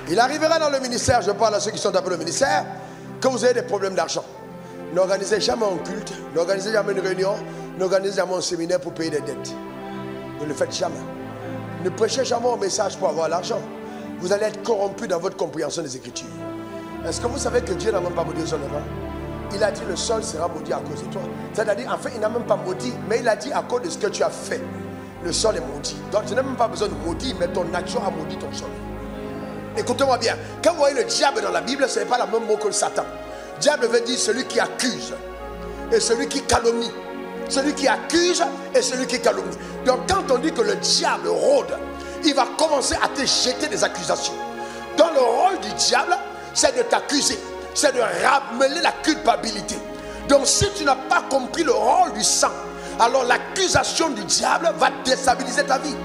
Il arrivera dans le ministère, je parle à ceux qui sont appelés au ministère, que vous avez des problèmes d'argent. N'organisez jamais un culte, n'organisez jamais une réunion, n'organisez jamais un séminaire pour payer des dettes. Ne le faites jamais. Ne prêchez jamais un message pour avoir l'argent. Vous allez être corrompu dans votre compréhension des Écritures. Est-ce que vous savez que Dieu n'a même pas maudit son enfant? Il a dit le sol sera maudit à cause de toi. C'est-à-dire, en fait, il n'a même pas maudit, mais il a dit à cause de ce que tu as fait. Le sol est maudit. Donc tu n'as même pas besoin de maudire, mais ton action a maudit ton sol. Écoutez-moi bien. Quand vous voyez le diable dans la Bible, ce n'est pas le même mot que le Satan. Diable veut dire celui qui accuse et celui qui calomnie. Celui qui accuse et celui qui calomnie. Donc quand on dit que le diable rôde, il va commencer à te jeter des accusations. Dans le rôle du diable, c'est de t'accuser, c'est de ramener la culpabilité. Donc si tu n'as pas compris le rôle du sang, alors l'accusation du diable va déstabiliser ta vie.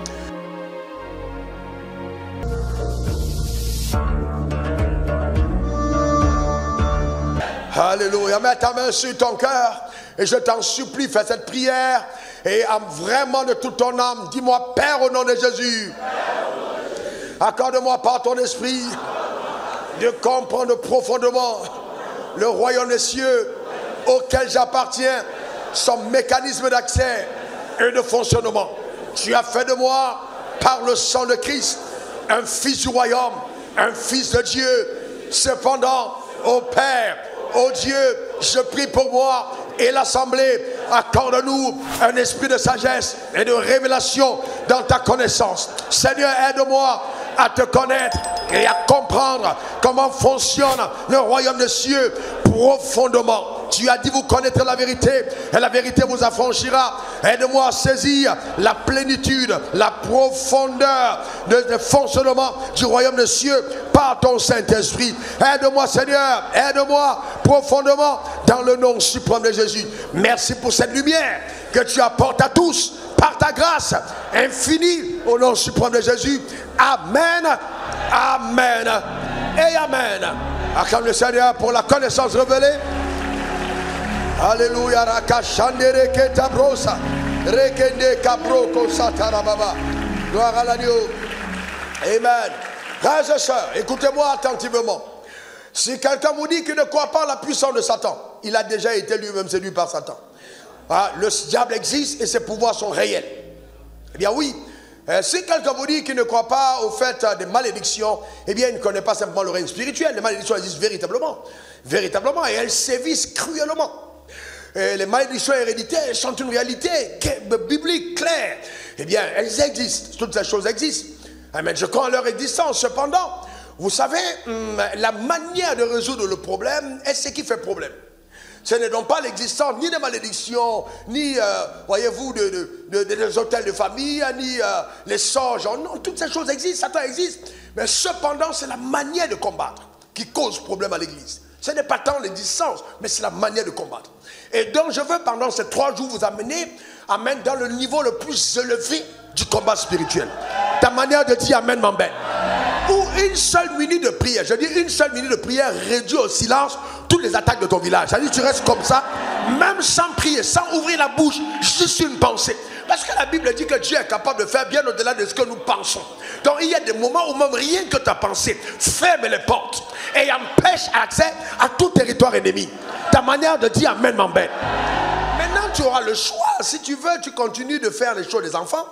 Alléluia. Mets ta main sur ton cœur et je t'en supplie, fais cette prière et vraiment de toute ton âme, dis-moi, Père, au nom de Jésus, accorde-moi par ton esprit de comprendre profondément le royaume des cieux auquel j'appartiens, son mécanisme d'accès et de fonctionnement. Tu as fait de moi, par le sang de Christ, un fils du royaume, un fils de Dieu. Cependant, ô Père, ô Dieu, je prie pour moi et l'assemblée, accorde-nous un esprit de sagesse et de révélation dans ta connaissance. Seigneur, aide-moi à te connaître et à comprendre comment fonctionne le royaume des cieux profondément. Tu as dit vous connaîtrez la vérité et la vérité vous affranchira. Aide-moi à saisir la plénitude, la profondeur de fonctionnement du royaume des cieux par ton Saint-Esprit. Aide-moi Seigneur, aide-moi profondément dans le nom suprême de Jésus. Merci pour cette lumière que tu apportes à tous par ta grâce infinie au nom suprême de Jésus. Amen, amen et amen. Acclame le Seigneur pour la connaissance révélée. Alléluia. Rakashandere ketabrosa. Rekende kabroko satarababa. Gloire à l'agneau. Amen. Frères et sœurs, écoutez-moi attentivement. Si quelqu'un vous dit qu'il ne croit pas en la puissance de Satan, il a déjà été lui-même séduit par Satan. Ah, le diable existe et ses pouvoirs sont réels. Eh bien oui. Si quelqu'un vous dit qu'il ne croit pas au fait des malédictions, eh bien il ne connaît pas simplement le règne spirituel. Les malédictions existent véritablement. Véritablement, et elles sévissent cruellement. Et les malédictions héréditaires sont une réalité biblique claire. Eh bien, elles existent. Toutes ces choses existent. Mais je crois en leur existence. Cependant, vous savez, la manière de résoudre le problème est ce qui fait problème. Ce n'est donc pas l'existence ni des malédictions, ni, voyez-vous, des hôtels de famille, ni les sorts. Non, toutes ces choses existent, Satan existe. Mais cependant, c'est la manière de combattre qui cause problème à l'église. Ce n'est pas tant l'existence, mais c'est la manière de combattre. Et donc, je veux pendant ces 3 jours vous amener, amen, dans le niveau le plus élevé du combat spirituel. Ta manière de dire amen m'embête. Ou une seule minute de prière. Je dis une seule minute de prière réduit au silence toutes les attaques de ton village. C'est-à-dire tu restes comme ça, même sans prier, sans ouvrir la bouche, juste une pensée. Parce que la Bible dit que Dieu est capable de faire bien au-delà de ce que nous pensons. Donc il y a des moments où même rien que ta pensée ferme les portes et empêche accès à tout territoire ennemi. Ta manière de dire amen m'embête. Maintenant tu auras le choix. Si tu veux, tu continues de faire les choses des enfants.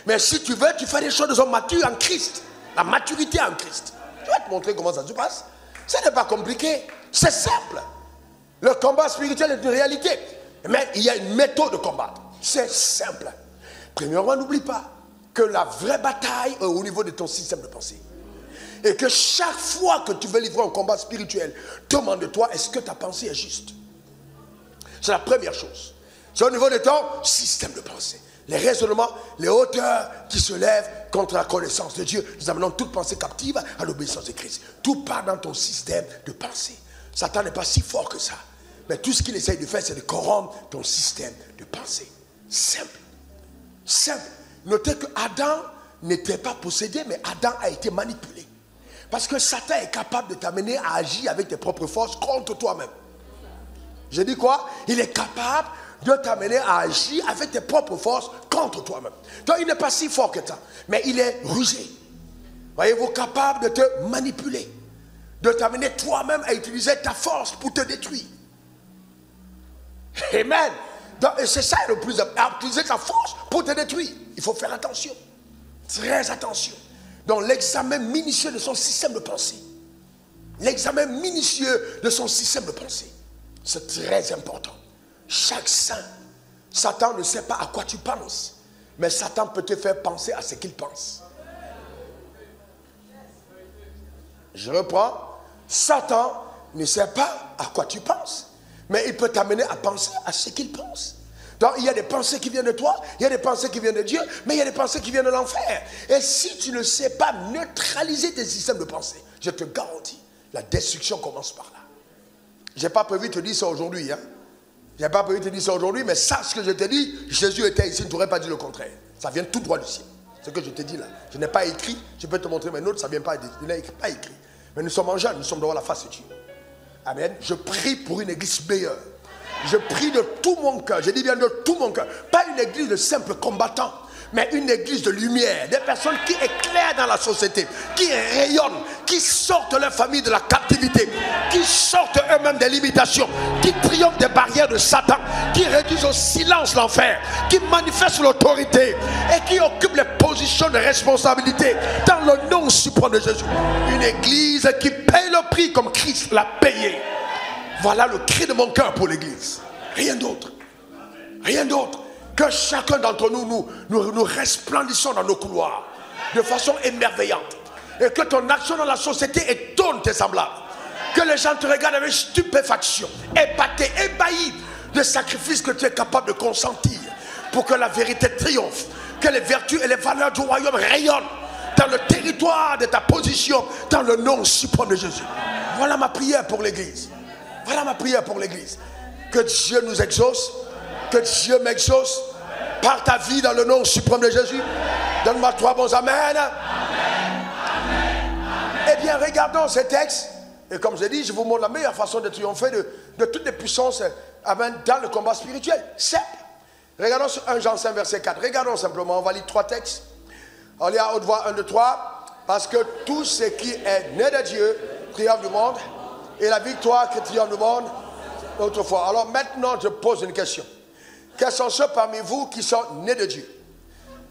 Mais si tu veux, tu fais les choses des hommes matures en Christ. La maturité en Christ. Je vais te montrer comment ça se passe. Ce n'est pas compliqué. C'est simple. Le combat spirituel est une réalité. Mais il y a une méthode de combattre. C'est simple. Premièrement, n'oublie pas que la vraie bataille est au niveau de ton système de pensée. Et que chaque fois que tu veux livrer un combat spirituel, demande-toi, est-ce que ta pensée est juste? C'est la première chose. C'est au niveau de ton système de pensée. Les raisonnements, les hauteurs qui se lèvent contre la connaissance de Dieu. Nous amenons toute pensée captive à l'obéissance de Christ. Tout part dans ton système de pensée. Satan n'est pas si fort que ça. Mais tout ce qu'il essaye de faire, c'est de corrompre ton système de pensée. Simple. Simple. Notez que Adam n'était pas possédé, mais Adam a été manipulé. Parce que Satan est capable de t'amener à agir avec tes propres forces contre toi-même. Je dis quoi? Il est capable de t'amener à agir avec tes propres forces contre toi-même. Donc il n'est pas si fort que ça. Mais il est rusé. Voyez-vous, capable de te manipuler, de t'amener toi-même à utiliser ta force pour te détruire. Amen. Et c'est ça le plus important, à utiliser ta force pour te détruire. Il faut faire attention, très attention. Donc l'examen minutieux de son système de pensée. L'examen minutieux de son système de pensée. C'est très important. Chaque saint, Satan ne sait pas à quoi tu penses, mais Satan peut te faire penser à ce qu'il pense. Je reprends. Satan ne sait pas à quoi tu penses, mais il peut t'amener à penser à ce qu'il pense. Donc il y a des pensées qui viennent de toi, il y a des pensées qui viennent de Dieu, mais il y a des pensées qui viennent de l'enfer. Et si tu ne sais pas neutraliser tes systèmes de pensée, je te garantis, la destruction commence par là. Je n'ai pas prévu de te dire ça aujourd'hui. Hein? Je n'ai pas prévu de te dire ça aujourd'hui, mais sache ce que je te dis. Jésus était ici, ne t'aurais pas dit le contraire. Ça vient tout droit du ciel. Ce que je te dis là. Je n'ai pas écrit, je peux te montrer mes notes, ça ne vient pas écrit. Mais nous sommes en jeûne, nous sommes devant la face de Dieu. Amen. Je prie pour une église meilleure. Je prie de tout mon cœur, je dis bien de tout mon cœur. Pas une église de simples combattants, mais une église de lumière. Des personnes qui éclairent dans la société, qui rayonnent, qui sortent leur famille de la captivité, qui sortent eux-mêmes des limitations, qui triomphent des barrières de Satan, qui réduisent au silence l'enfer, qui manifestent l'autorité et qui occupent les positions de responsabilité dans le nom suprême de Jésus. Une église qui paye le prix comme Christ l'a payé. Voilà le cri de mon cœur pour l'église. Rien d'autre. Rien d'autre. Que chacun d'entre nous resplendissons dans nos couloirs de façon émerveillante. Et que ton action dans la société étonne tes semblables. Que les gens te regardent avec stupéfaction, épatés, ébahis des sacrifices que tu es capable de consentir pour que la vérité triomphe. Que les vertus et les valeurs du royaume rayonnent dans le territoire de ta position, dans le nom suprême de Jésus. Voilà ma prière pour l'église. Voilà ma prière pour l'église. Que Dieu nous exauce. Que Dieu m'exauce par ta vie dans le nom suprême de Jésus. Donne-moi 3 bons amen. Eh bien, regardons ces textes. Et comme je dis, je vous montre la meilleure façon de triompher de toutes les puissances dans le combat spirituel. Simple. Regardons sur 1 Jean 5, verset 4. Regardons simplement. On va lire 3 textes. On lit à haute voix 1, 2, 3. Parce que tout ce qui est né de Dieu triomphe du monde. Et la victoire qui triomphe du monde autrefois. Alors maintenant, je pose une question. Quels sont ceux parmi vous qui sont nés de Dieu?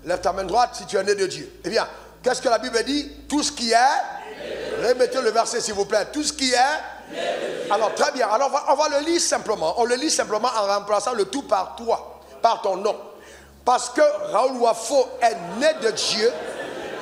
Lève ta main droite si tu es né de Dieu. Eh bien, qu'est-ce que la Bible dit? Tout ce qui est. Remettez le verset s'il vous plaît. Tout ce qui est. Alors très bien. Alors on va le lire simplement. On le lit simplement en remplaçant le tout par toi, par ton nom. Parce que Raoul Wafo est né de Dieu.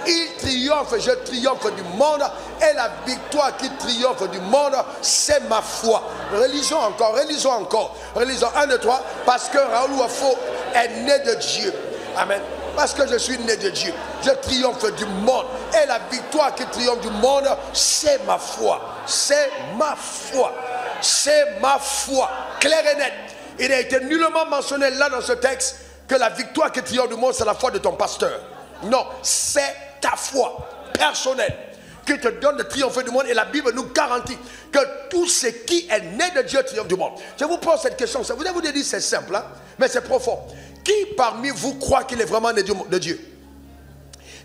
Il triomphe, je triomphe du monde. Et la victoire qui triomphe du monde, c'est ma foi. Relisons encore, relisons encore. Relisons 1, 2, 3. Parce que Raoul Wafo est né de Dieu. Amen. Parce que je suis né de Dieu. Je triomphe du monde. Et la victoire qui triomphe du monde, c'est ma foi. C'est ma foi. C'est ma foi. Clair et net. Il a été nullement mentionné là dans ce texte que la victoire qui triomphe du monde, c'est la foi de ton pasteur. Non, c'est ta foi personnelle qui te donne de triompher du monde. Et la Bible nous garantit que tout ce qui est né de Dieu triomphe du monde. Je vous pose cette question. Vous allez vous dire c'est simple, hein, mais c'est profond. Qui parmi vous croit qu'il est vraiment né de Dieu?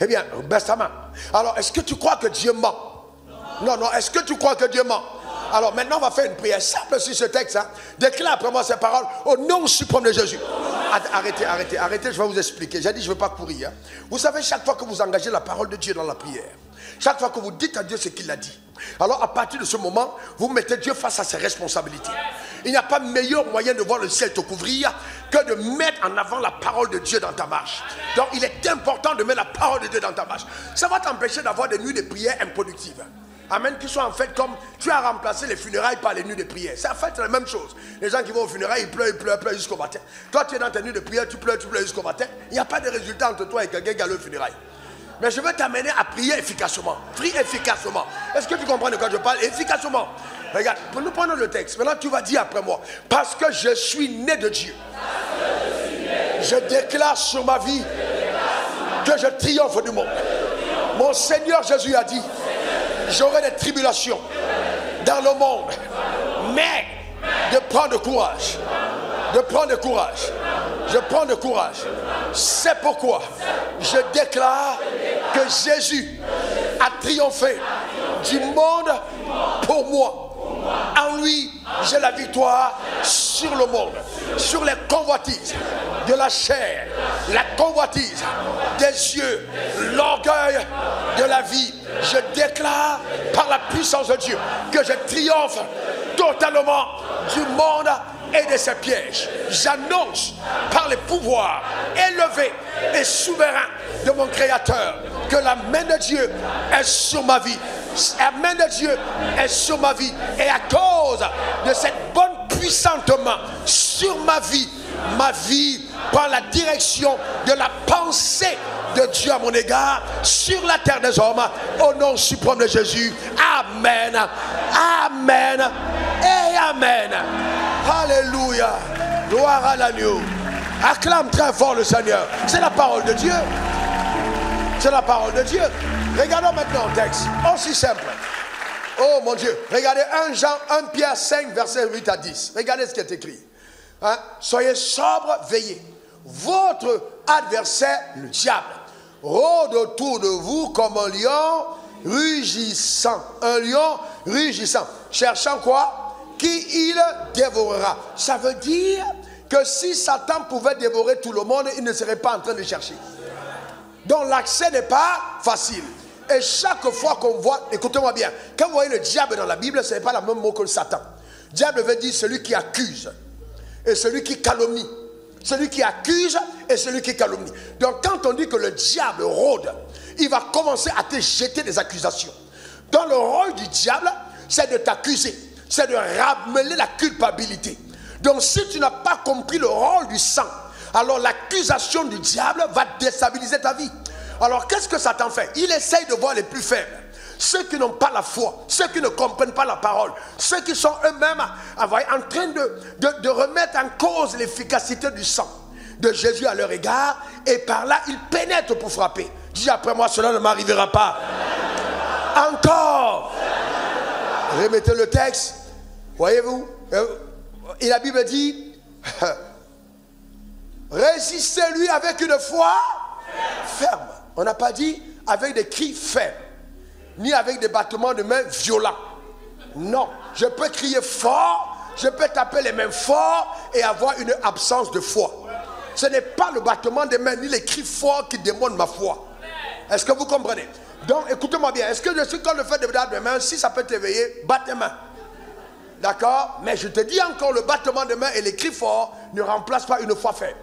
Eh bien, baisse ta main. Alors, est-ce que tu crois que Dieu ment? Non, non. Est-ce que tu crois que Dieu ment? Alors maintenant, on va faire une prière simple sur ce texte. Hein. Déclare après moi ces paroles au nom suprême de Jésus. Arrêtez, je vais vous expliquer. J'ai dit, je ne veux pas courir. Hein. Vous savez, chaque fois que vous engagez la parole de Dieu dans la prière, chaque fois que vous dites à Dieu ce qu'il a dit, alors à partir de ce moment, vous mettez Dieu face à ses responsabilités. Il n'y a pas meilleur moyen de voir le ciel te couvrir que de mettre en avant la parole de Dieu dans ta marche. Donc il est important de mettre la parole de Dieu dans ta marche. Ça va t'empêcher d'avoir des nuits de prière improductives. Amen, qui sont en fait comme tu as remplacé les funérailles par les nuits de prière. C'est en fait la même chose. Les gens qui vont aux funérailles, ils pleurent jusqu'au matin. Toi, tu es dans tes nuits de prière, tu pleures jusqu'au matin. Il n'y a pas de résultat entre toi et quelqu'un qui a le funérailles. Mais je veux t'amener à prier efficacement. Prie efficacement. Est-ce que tu comprends de quoi je parle? Efficacement. Regarde, nous prenons le texte. Maintenant, tu vas dire après moi. Parce que je suis né de Dieu. Je déclare sur ma vie que je triomphe du monde. Mon Seigneur Jésus a dit, j'aurai des tribulations dans le monde, mais de prendre courage. De prendre courage. Je prends de courage. C'est pourquoi je déclare que Jésus a triomphé du monde pour moi. En lui, j'ai la victoire sur le monde, sur les convoitises de la chair, la convoitise des yeux, l'orgueil de la vie. Je déclare par la puissance de Dieu que je triomphe totalement du monde et de ses pièges. J'annonce par les pouvoirs élevés et souverains de mon Créateur que la main de Dieu est sur ma vie. La main de Dieu est sur ma vie. Et à cause de cette bonne puissante main sur ma vie prend la direction de la pensée de Dieu à mon égard sur la terre des hommes. Au nom suprême de Jésus. Amen. Amen. Et Amen. Alléluia. Gloire à l'agneau. Acclame très fort le Seigneur. C'est la parole de Dieu. C'est la parole de Dieu. Regardons maintenant le texte. Aussi simple. Oh mon Dieu. Regardez 1 Pierre 5, versets 8 à 10. Regardez ce qui est écrit. Hein? Soyez sobres, veillez. Votre adversaire, le diable, rôde autour de vous comme un lion rugissant. Un lion rugissant. Cherchant quoi? Qui il dévorera. Ça veut dire que si Satan pouvait dévorer tout le monde, il ne serait pas en train de chercher. Donc l'accès n'est pas facile. Et chaque fois qu'on voit, écoutez-moi bien, quand vous voyez le diable dans la Bible, ce n'est pas le même mot que le Satan. Diable veut dire celui qui accuse et celui qui calomnie. Celui qui accuse et celui qui calomnie. Donc quand on dit que le diable rôde, il va commencer à te jeter des accusations. Donc le rôle du diable, c'est de t'accuser, c'est de ramener la culpabilité. Donc si tu n'as pas compris le rôle du sang, alors l'accusation du diable va déstabiliser ta vie. Alors qu'est-ce que Satan fait? Il essaye de voir les plus faibles, ceux qui n'ont pas la foi, ceux qui ne comprennent pas la parole, ceux qui sont eux-mêmes en train de remettre en cause l'efficacité du sang de Jésus à leur égard, et par là il pénètre pour frapper. Dis après moi, cela ne m'arrivera pas. Encore. Remettez le texte. Voyez-vous, et la Bible dit résistez-lui avec une foi ferme. On n'a pas dit avec des cris faibles, ni avec des battements de mains violents. Non, je peux crier fort, je peux taper les mains fort et avoir une absence de foi. Ce n'est pas le battement des mains ni les cris forts qui démontrent ma foi. Est-ce que vous comprenez? Donc écoutez-moi bien, est-ce que je suis quand le fait de battre mes mains, si ça peut t'éveiller, batte tes mains. D'accord? Mais je te dis encore, le battement de mains et les cris forts ne remplacent pas une foi faible.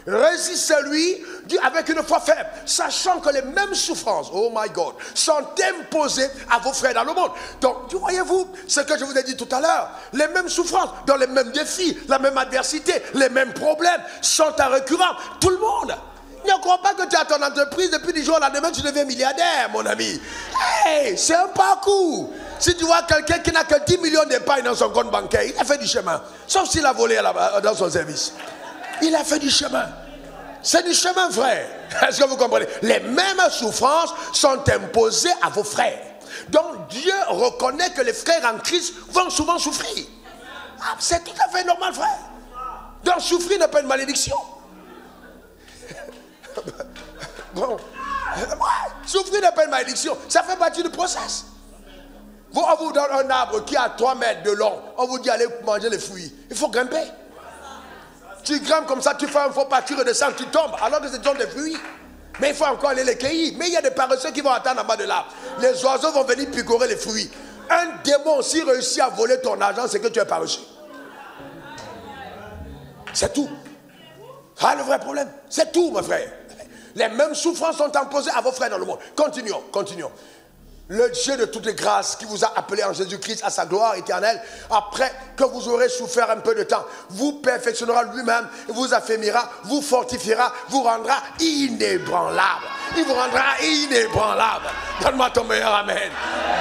Résistez-lui avec une foi faible, sachant que les mêmes souffrances, oh my God, sont imposées à vos frères dans le monde. Donc, voyez-vous, ce que je vous ai dit tout à l'heure, les mêmes souffrances, dans les mêmes défis, la même adversité, les mêmes problèmes sont à récurrent. Tout le monde. Ne crois pas que tu as ton entreprise depuis du jour au lendemain, tu deviens milliardaire, mon ami. Hey, c'est un parcours. Si tu vois quelqu'un qui n'a que 10 millions d'épargne dans son compte bancaire, il a fait du chemin. Sauf s'il a volé dans son service. Il a fait du chemin. C'est du chemin, frère. Est-ce que vous comprenez? Les mêmes souffrances sont imposées à vos frères. Donc Dieu reconnaît que les frères en Christ vont souvent souffrir. Ah, c'est tout à fait normal, frère. Donc souffrir n'est pas une malédiction. Bon. Souffrir n'est pas une malédiction. Ça fait partie du process. On vous donne un arbre qui a 3 mètres de long. On vous dit allez manger les fruits. Il faut grimper. Tu grimpes comme ça, tu fais un faux pas, tu redescends, tu tombes, alors que ce sont des fruits. Mais il faut encore aller les cueillir. Mais il y a des paresseux qui vont attendre en bas de l'arbre. Les oiseaux vont venir picorer les fruits. Un démon, s'il réussit à voler ton argent, c'est que tu es paresseux. C'est tout. Ah, le vrai problème, c'est tout, mon frère. Les mêmes souffrances sont imposées à vos frères dans le monde. Continuons, continuons. Le Dieu de toutes les grâces qui vous a appelé en Jésus-Christ à sa gloire éternelle, après que vous aurez souffert un peu de temps, vous perfectionnera lui-même, vous affermira, vous fortifiera, vous rendra inébranlable. Il vous rendra inébranlable. Donne-moi ton meilleur amen.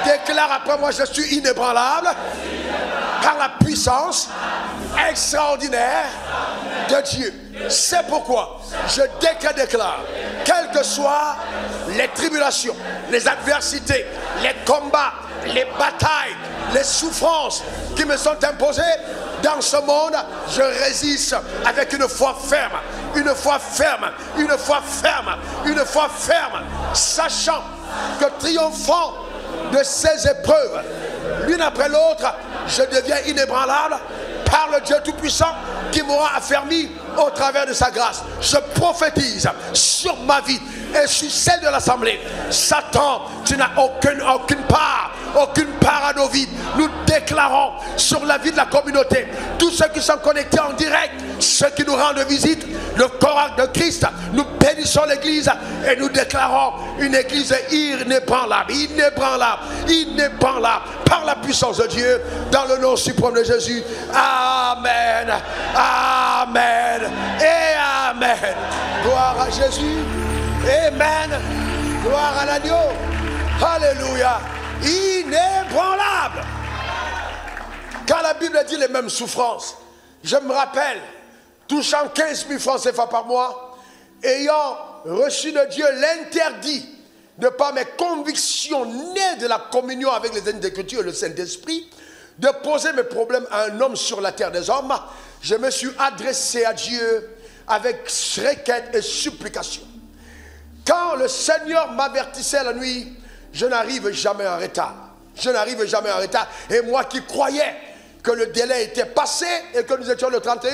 Déclare après moi, je suis inébranlable par la puissance extraordinaire de Dieu. C'est pourquoi je déclare, quelles que soient les tribulations, les adversités, les combats, les batailles, les souffrances qui me sont imposées dans ce monde, je résiste avec une foi ferme, une foi ferme, une foi ferme, une foi ferme, sachant que triomphant de ces épreuves, l'une après l'autre, je deviens inébranlable par le Dieu Tout-Puissant qui m'aura affermi au travers de sa grâce. Je prophétise sur ma vie et sur celle de l'Assemblée. Satan, tu n'as aucune part à nos vies. Nous déclarons sur la vie de la communauté, tous ceux qui sont connectés en direct, ceux qui nous rendent visite, le corps de Christ, nous bénissons l'église et nous déclarons une église inébranlable, par la puissance de Dieu, dans le nom suprême de Jésus. Amen, amen et amen. Gloire à Jésus. Amen. Gloire à l'agneau. Alléluia. Inébranlable. Quand la Bible dit les mêmes souffrances, je me rappelle, touchant 15 000 francs CFA par mois, ayant reçu de Dieu l'interdit de par mes convictions nées de la communion avec les Écritures et le Saint-Esprit, de poser mes problèmes à un homme sur la terre des hommes, je me suis adressé à Dieu avec requête et supplication. Quand le Seigneur m'avertissait la nuit, je n'arrive jamais en retard. Je n'arrive jamais en retard. Et moi qui croyais que le délai était passé et que nous étions le 31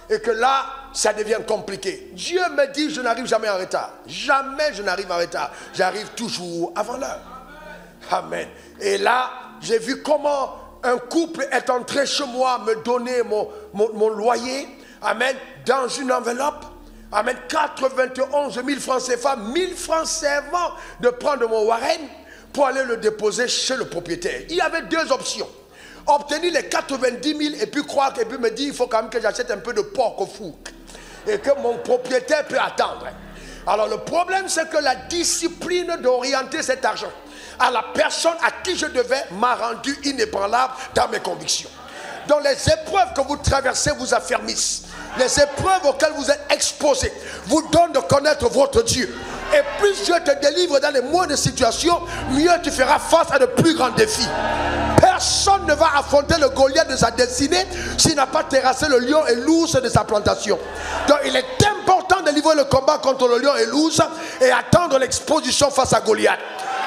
et que là, ça devient compliqué. Dieu me dit, je n'arrive jamais en retard. Jamais je n'arrive en retard. J'arrive toujours avant l'heure. Amen. Et là, j'ai vu comment un couple est entré chez moi me donner mon loyer. Amen. Dans une enveloppe. Amen. 91 000 francs CFA, 1000 francs servant de prendre mon warren pour aller le déposer chez le propriétaire. Il y avait deux options. Obtenir les 90 000 et puis croire et puis me dire il faut quand même que j'achète un peu de porc au four et que mon propriétaire peut attendre. Alors le problème c'est que la discipline d'orienter cet argent à la personne à qui je devais m'a rendu inébranlable dans mes convictions. Donc les épreuves que vous traversez vous affermissent. Les épreuves auxquelles vous êtes exposés vous donnent de connaître votre Dieu. Et plus Dieu te délivre dans les moindres situations, mieux tu feras face à de plus grands défis. Personne ne va affronter le Goliath de sa destinée s'il n'a pas terrassé le lion et l'ours de sa plantation. Donc il est important de livrer le combat contre le lion et l'ours et attendre l'exposition face à Goliath.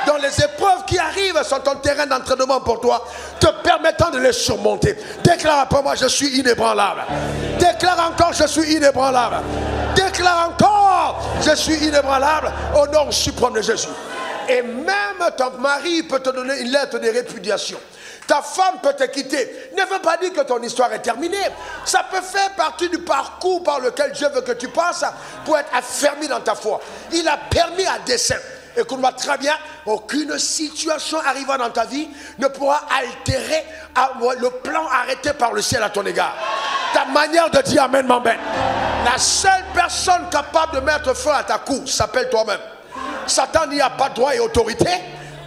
Donc les épreuves qui arrivent sont un terrain d'entraînement pour toi, te permettant de les surmonter. Déclare après moi, je suis inébranlable. Déclare encore, je suis inébranlable. Déclare encore, je suis inébranlable au nom suprême de Jésus. Et même ton mari peut te donner une lettre de répudiation. Ta femme peut te quitter. Ne veut pas dire que ton histoire est terminée. Ça peut faire partie du parcours par lequel Dieu veut que tu passes pour être affermi dans ta foi. Il a permis à dessein. Écoute-moi très bien, aucune situation arrivant dans ta vie ne pourra altérer le plan arrêté par le ciel à ton égard. Ta manière de dire amen m'embête. La seule personne capable de mettre feu à ta course s'appelle toi-même. Satan n'y a pas droit et autorité.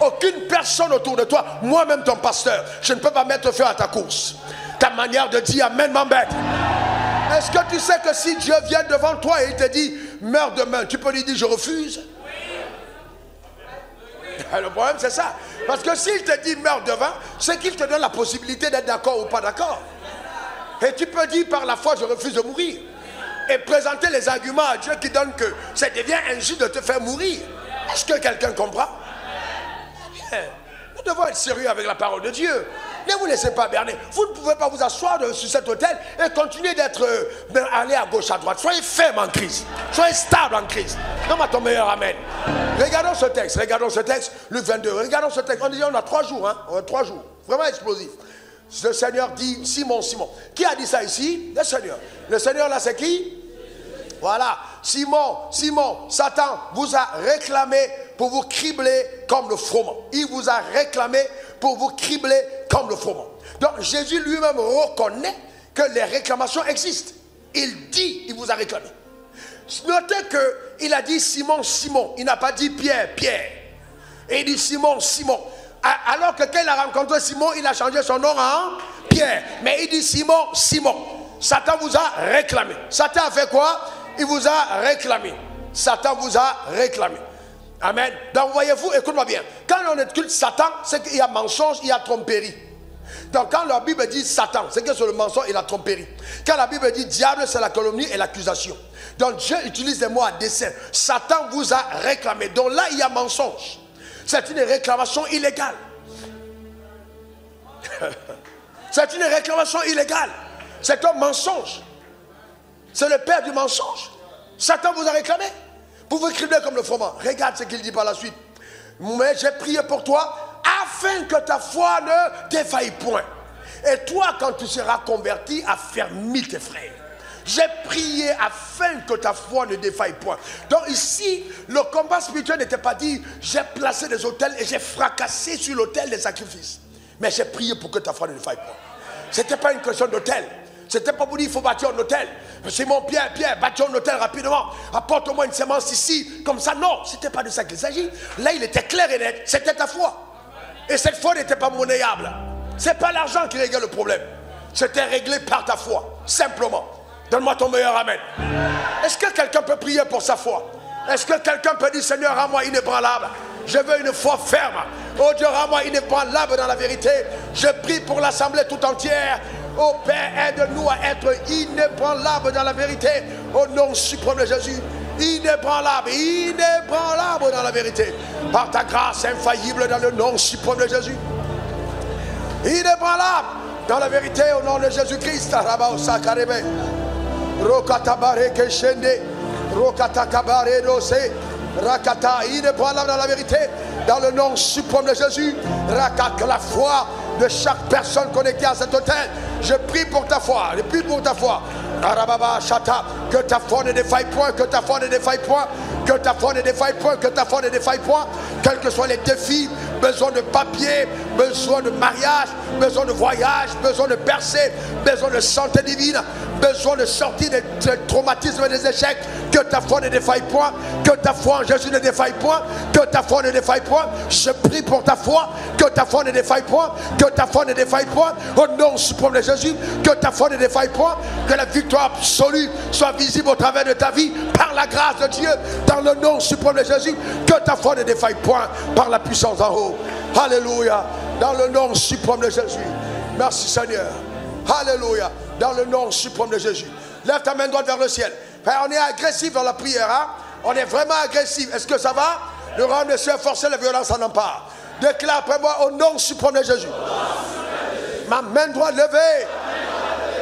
Aucune personne autour de toi, moi-même ton pasteur, je ne peux pas mettre feu à ta course. Ta manière de dire amen m'embête. Est-ce que tu sais que si Dieu vient devant toi et il te dit meurs demain, tu peux lui dire je refuse? Le problème c'est ça. Parce que s'il te dit meurs demain, c'est qu'il te donne la possibilité d'être d'accord ou pas d'accord. Et tu peux dire par la foi je refuse de mourir. Et présenter les arguments à Dieu qui donnent que ça devient injuste de te faire mourir. Est-ce que quelqu'un comprend? Nous devons être sérieux avec la parole de Dieu. Ne vous laissez pas berner. Vous ne pouvez pas vous asseoir sur cet hôtel et continuer d'être aller à gauche, à droite. Soyez ferme en Christ. Soyez stable en Christ. Non, à ton meilleur amen. Regardons ce texte, Luc 22. Regardons ce texte. On a 3 jours, on a 3 jours. Vraiment explosif. Le Seigneur dit, Simon. Qui a dit ça ici? Le Seigneur. Le Seigneur là, c'est qui? Voilà. Simon, Satan vous a réclamé pour vous cribler comme le froment. Il vous a réclamé pour vous cribler comme le froment. Donc Jésus lui-même reconnaît que les réclamations existent. Il dit, il vous a réclamé. Notez qu'il a dit Simon. Il n'a pas dit Pierre. Et il dit Simon. Alors que quand il a rencontré Simon, il a changé son nom en Pierre. Mais il dit Simon. Satan vous a réclamé. Satan a fait quoi? Il vous a réclamé. Satan vous a réclamé. Amen. Donc voyez-vous, écoute-moi bien. Quand on écoute Satan, c'est qu'il y a mensonge, il y a tromperie. Donc quand la Bible dit Satan, c'est que c'est le mensonge et la tromperie. Quand la Bible dit diable, c'est la calomnie et l'accusation. Donc Dieu utilise des mots à dessein. Satan vous a réclamé. Donc là, il y a mensonge. C'est une réclamation illégale. C'est une réclamation illégale. C'est un mensonge. C'est le père du mensonge. Satan vous a réclamé. Vous vous criblez comme le froment. Regarde ce qu'il dit par la suite. Mais j'ai prié pour toi afin que ta foi ne défaille point. Et toi, quand tu seras converti, affermis tes frères. J'ai prié afin que ta foi ne défaille point. Donc ici, le combat spirituel n'était pas dit, j'ai placé des autels et j'ai fracassé sur l'autel des sacrifices. Mais j'ai prié pour que ta foi ne défaille point. Ce n'était pas une question d'autel. Ce n'était pas pour dire, il faut bâtir un hôtel. Simon, Pierre, bâtir un hôtel rapidement. Apporte-moi une semence ici, comme ça. Non, ce n'était pas de ça qu'il s'agit. Là, il était clair et net. C'était ta foi. Et cette foi n'était pas monnayable. Ce n'est pas l'argent qui réglait le problème. C'était réglé par ta foi, simplement. Donne-moi ton meilleur amen. Est-ce que quelqu'un peut prier pour sa foi? Est-ce que quelqu'un peut dire, Seigneur, rends-moi inébranlable? Je veux une foi ferme. Oh Dieu, rends-moi inébranlable dans la vérité. Je prie pour l'assemblée tout entière. Oh Père, aide-nous à être inébranlable dans la vérité. Au nom suprême de Jésus. Inébranlable, inébranlable dans la vérité. Par ta grâce infaillible dans le nom suprême de Jésus. Inébranlable dans la vérité au nom de Jésus-Christ. Rokatabare Keshende, Rokatakabare Dose, Rakata, inébranlable dans la vérité, dans le nom suprême de Jésus. Rakata, la foi de chaque personne connectée à cet hôtel. Je prie pour ta foi, je prie pour ta foi. Arababa Chata, que ta foi ne défaille point, que ta foi ne défaille point, que ta foi ne défaille point, que ta foi ne défaille point, quels que soient les défis, besoin de papier, besoin de mariage, besoin de voyage, besoin de percée, besoin de santé divine, besoin de sortir des traumatismes et des échecs, que ta foi ne défaille point, que ta foi en Jésus ne défaille point, que ta foi ne défaille point. Je prie pour ta foi, que ta foi ne défaille point, que ta foi ne défaille point, au nom suprême de Jésus, que ta foi ne défaille point, que la victoire absolue soit visible au travers de ta vie, par la grâce de Dieu, dans le nom suprême de Jésus, que ta foi ne défaille point, par la puissance d'en haut. Alléluia, dans le nom suprême de Jésus. Merci Seigneur. Alléluia, dans le nom suprême de Jésus. Lève ta main droite vers le ciel. Frère, on est agressif dans la prière, hein? On est vraiment agressif. Est-ce que ça va? Le rang de ceux forcés, la violence en empare. Déclare après moi au nom suprême de Jésus. Ma main droite levée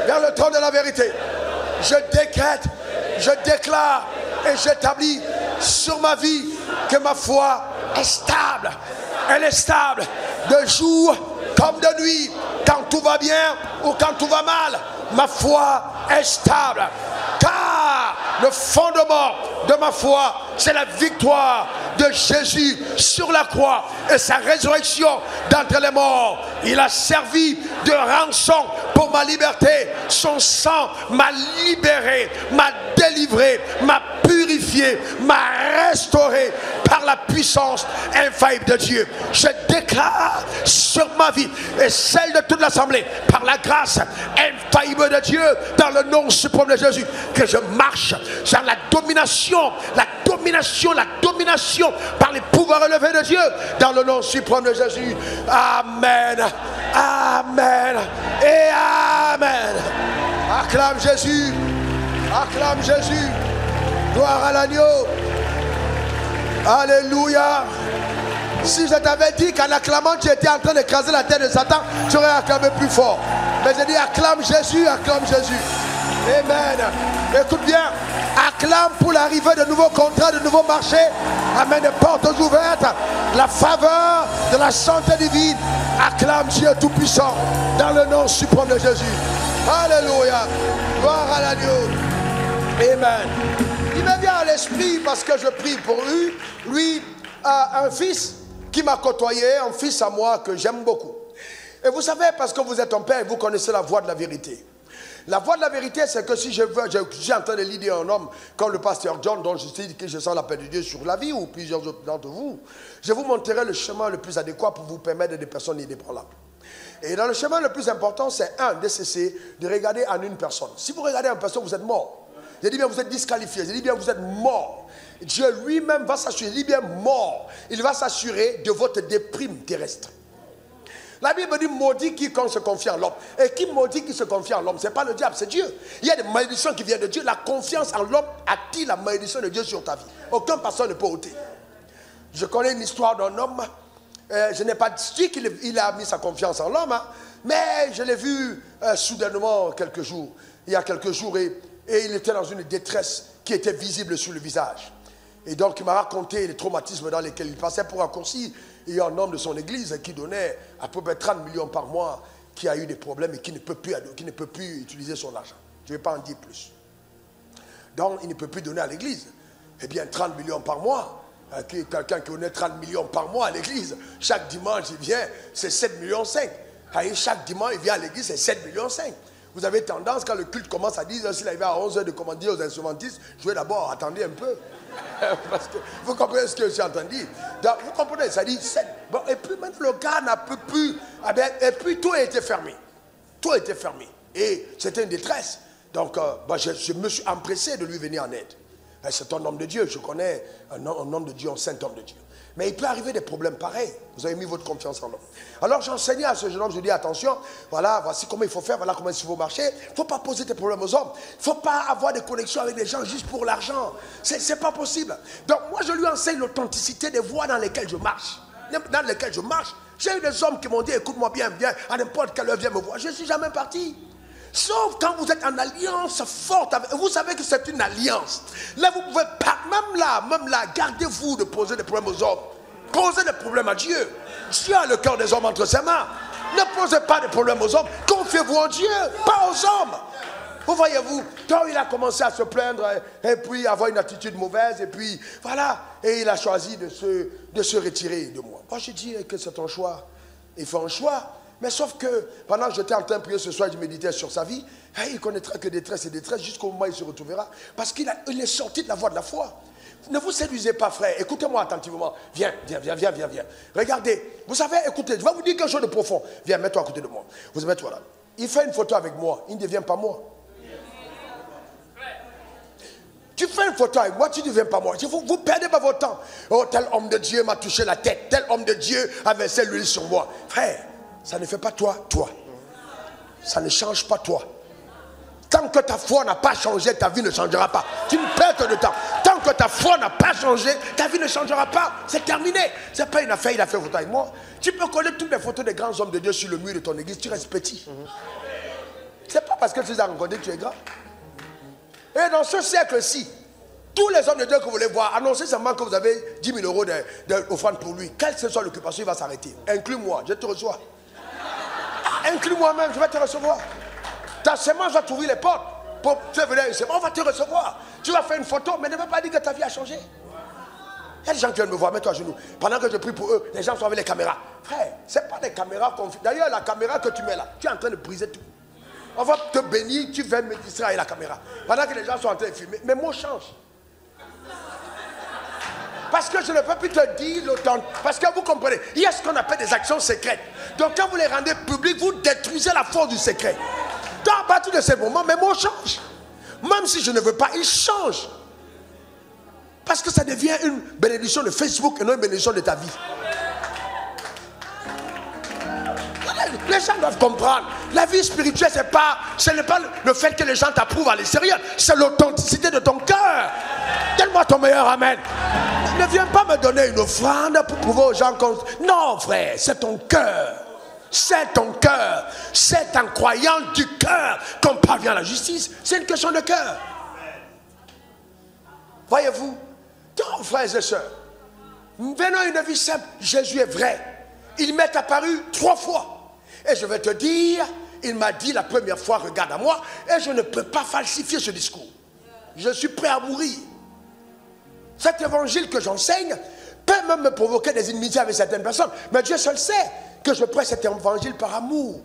vers le trône de la vérité. Je décrète, je déclare et j'établis sur ma vie que ma foi est stable. Elle est stable de jour comme de nuit. Quand tout va bien ou quand tout va mal, ma foi est stable. Car le fondement de ma foi, c'est la victoire de Jésus sur la croix et sa résurrection d'entre les morts. Il a servi de rançon pour ma liberté. Son sang m'a libéré, m'a délivré, m'a purifié, m'a restauré par la puissance infaillible de Dieu. Je déclare sur ma vie et celle de toute l'assemblée, par la grâce infaillible de Dieu, dans le nom suprême de Jésus, que je marche sur la domination par les pouvoirs élevés de Dieu, dans le nom suprême de Jésus. Amen, amen et amen. Acclame Jésus, acclame Jésus. Gloire à l'agneau. Alléluia. Si je t'avais dit qu'en acclamant tu étais en train d'écraser la tête de Satan, tu aurais acclamé plus fort. Mais j'ai dit acclame Jésus, acclame Jésus. Amen. Écoute bien, acclame pour l'arrivée de nouveaux contrats, de nouveaux marchés. Amen, des portes ouvertes, la faveur de la santé divine. Acclame Dieu Tout-Puissant dans le nom suprême de Jésus. Alléluia. Gloire à l'agneau. Amen. Il me vient à l'esprit parce que je prie pour lui un fils qui m'a côtoyé, un fils à moi que j'aime beaucoup. Et vous savez, parce que vous êtes un père et vous connaissez la voie de la vérité. La voie de la vérité, c'est que si je suis en train de leader un homme comme le pasteur John, dont je sais que je sens l'appel de Dieu sur la vie, ou plusieurs autres d'entre vous, je vous montrerai le chemin le plus adéquat pour vous permettre d'être des personnes inébranlables. Et dans le chemin le plus important, c'est de cesser de regarder en une personne. Si vous regardez en personne, vous êtes mort. J'ai dit bien, vous êtes disqualifié. J'ai dit bien, vous êtes mort. Dieu lui-même va s'assurer, il dit bien mort. Il va s'assurer de votre déprime terrestre. La Bible dit maudit quiconque se confie en l'homme. Et qui maudit qui se confie en l'homme? Ce n'est pas le diable, c'est Dieu. Il y a des malédictions qui viennent de Dieu. La confiance en l'homme attire la malédiction de Dieu sur ta vie. Aucun pasteur ne peut ôter. Je connais une histoire d'un homme. Je n'ai pas dit qu'il a mis sa confiance en l'homme, hein, mais je l'ai vu soudainement il y a quelques jours, et il était dans une détresse qui était visible sur le visage. Et donc il m'a raconté les traumatismes dans lesquels il passait. Pour raccourcir, il y a un homme de son église qui donnait à peu près 30 millions par mois, qui a eu des problèmes et qui ne peut plus utiliser son argent. Je ne vais pas en dire plus. Donc il ne peut plus donner à l'église. Eh bien 30 millions par mois, quelqu'un qui donnait 30 millions par mois à l'église, chaque dimanche il vient, c'est 7,5 millions. Et chaque dimanche il vient à l'église, c'est 7,5 millions. Vous avez tendance, quand le culte commence à 10h, s'il arrive à 11h, de commander aux instrumentistes, jouez d'abord, attendez un peu. Parce que vous comprenez ce que je suis en train de dire. Donc, vous comprenez, ça dit 7. Bon, et puis maintenant, le gars n'a plus. Et puis tout a été fermé. Tout a été fermé. Et c'était une détresse. Donc, je me suis empressé de lui venir en aide. C'est un homme de Dieu, je connais un homme de Dieu, un saint homme de Dieu. Mais il peut arriver des problèmes pareils. Vous avez mis votre confiance en l'homme. Alors j'enseignais à ce jeune homme, je lui dis attention, voilà, voici comment il faut faire, voilà comment il faut marcher. Il ne faut pas poser tes problèmes aux hommes. Il ne faut pas avoir des connexions avec les gens juste pour l'argent. Ce n'est pas possible. Donc moi je lui enseigne l'authenticité des voies dans lesquelles je marche. Dans lesquelles je marche. J'ai eu des hommes qui m'ont dit écoute-moi bien, viens, à n'importe quelle heure, viens me voir. Je ne suis jamais parti. Sauf quand vous êtes en alliance forte avec, vous savez que c'est une alliance. Là, vous pouvez pas, même là, gardez-vous de poser des problèmes aux hommes. Posez des problèmes à Dieu. Dieu a le cœur des hommes entre ses mains. Ne posez pas de problèmes aux hommes. Confiez-vous en Dieu, pas aux hommes. Vous voyez-vous, quand il a commencé à se plaindre et puis avoir une attitude mauvaise, et puis voilà, et il a choisi de se retirer de moi. Moi, je dis que c'est un choix. Il fait un choix. Mais sauf que pendant que j'étais en train de prier ce soir, je méditais sur sa vie, il connaîtra que détresse et détresse jusqu'au moment où il se retrouvera. Parce qu'il est sorti de la voie de la foi. Ne vous séduisez pas, frère. Écoutez-moi attentivement. Viens. Regardez. Vous savez, écoutez, je vais vous dire quelque chose de profond. Viens, mets-toi à côté de moi. Vous mets-toi là. Il fait une photo avec moi. Il ne devient pas moi. Tu fais une photo avec moi, tu ne deviens pas moi. Vous perdez pas votre temps. Oh, tel homme de Dieu m'a touché la tête. Tel homme de Dieu a versé l'huile sur moi. Frère. Ça ne fait pas toi. Ça ne change pas toi. Tant que ta foi n'a pas changé, ta vie ne changera pas. Tu ne perds de temps. Tant que ta foi n'a pas changé, ta vie ne changera pas. C'est terminé. Ce n'est pas une affaire, il a fait photo avec moi. Tu peux connaître toutes les photos des grands hommes de Dieu sur le mur de ton église, tu restes petit. Ce n'est pas parce que tu les as rencontrés que tu es grand. Et dans ce siècle-ci, tous les hommes de Dieu que vous voulez voir, annoncez seulement que vous avez 10 000 euros d'offrande pour lui. Quelle que soit l'occupation, il va s'arrêter. Inclus-moi, je te reçois. Inclus moi-même, je vais te recevoir. Ta semence va t'ouvrir les portes. Tu es venu à une semence, on va te recevoir. Tu vas faire une photo, mais ne veut pas dire que ta vie a changé. Il y a des gens qui viennent me voir, mets-toi à genoux. Pendant que je prie pour eux, les gens sont avec les caméras. Frère, ce n'est pas des caméras confiées. D'ailleurs, la caméra que tu mets là, tu es en train de briser tout. On va te bénir, tu viens me distraire avec la caméra. Pendant que les gens sont en train de filmer, mes mots changent. Parce que je ne peux plus te dire l'autant. Parce que vous comprenez, il y a ce qu'on appelle des actions secrètes. Donc quand vous les rendez publiques, vous détruisez la force du secret. Donc à partir de ce moment, mes mots changent. Même si je ne veux pas, ils changent. Parce que ça devient une bénédiction de Facebook et non une bénédiction de ta vie. Les gens doivent comprendre. La vie spirituelle, ce n'est pas le fait que les gens t'approuvent à l'extérieur. C'est l'authenticité de ton cœur. Donne-moi ton meilleur amen. Ne viens pas me donner une offrande pour prouver aux gens qu'on... Non, frère, c'est ton cœur. C'est ton cœur. C'est en croyant du cœur qu'on parvient à la justice. C'est une question de cœur. Voyez-vous, donc, frères et sœurs, venons une vie simple. Jésus est vrai. Il m'est apparu 3 fois. Et je vais te dire, il m'a dit la première fois, regarde à moi, et je ne peux pas falsifier ce discours. Je suis prêt à mourir. Cet évangile que j'enseigne peut même me provoquer des inimitiés avec certaines personnes. Mais Dieu seul sait que je prêche cet évangile par amour.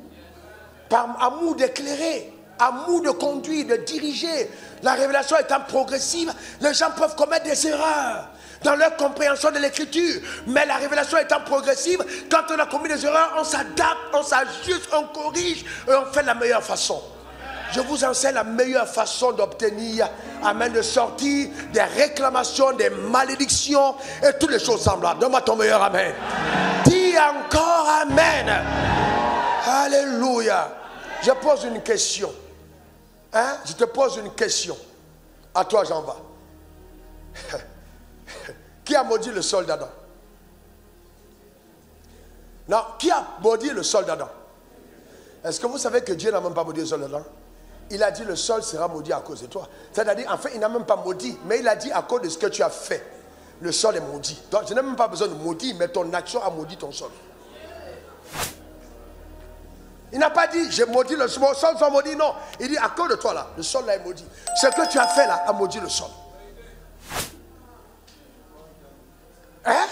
Par amour d'éclairer, amour de conduire, de diriger. La révélation étant progressive, les gens peuvent commettre des erreurs dans leur compréhension de l'écriture. Mais la révélation étant progressive, quand on a commis des erreurs, on s'adapte, on s'ajuste, on corrige et on fait de la meilleure façon. Je vous enseigne la meilleure façon d'obtenir, amen, de sortir des réclamations, des malédictions et toutes les choses semblables. Donne-moi ton meilleur amen. Dis encore amen. Alléluia. Je pose une question. Hein? Je te pose une question. À toi, j'en vais. Qui a maudit le sol d'Adam? Non, qui a maudit le sol d'Adam? Est-ce que vous savez que Dieu n'a même pas maudit le sol d'Adam? Il a dit le sol sera maudit à cause de toi. C'est-à-dire, en fait, il n'a même pas maudit, mais il a dit à cause de ce que tu as fait. Le sol est maudit. Donc, je n'ai même pas besoin de maudire, mais ton action a maudit ton sol. Il n'a pas dit, j'ai maudit le sol, soit maudit, non. Il dit, à cause de toi là, le sol là est maudit. Ce que tu as fait là a maudit le sol. Hein?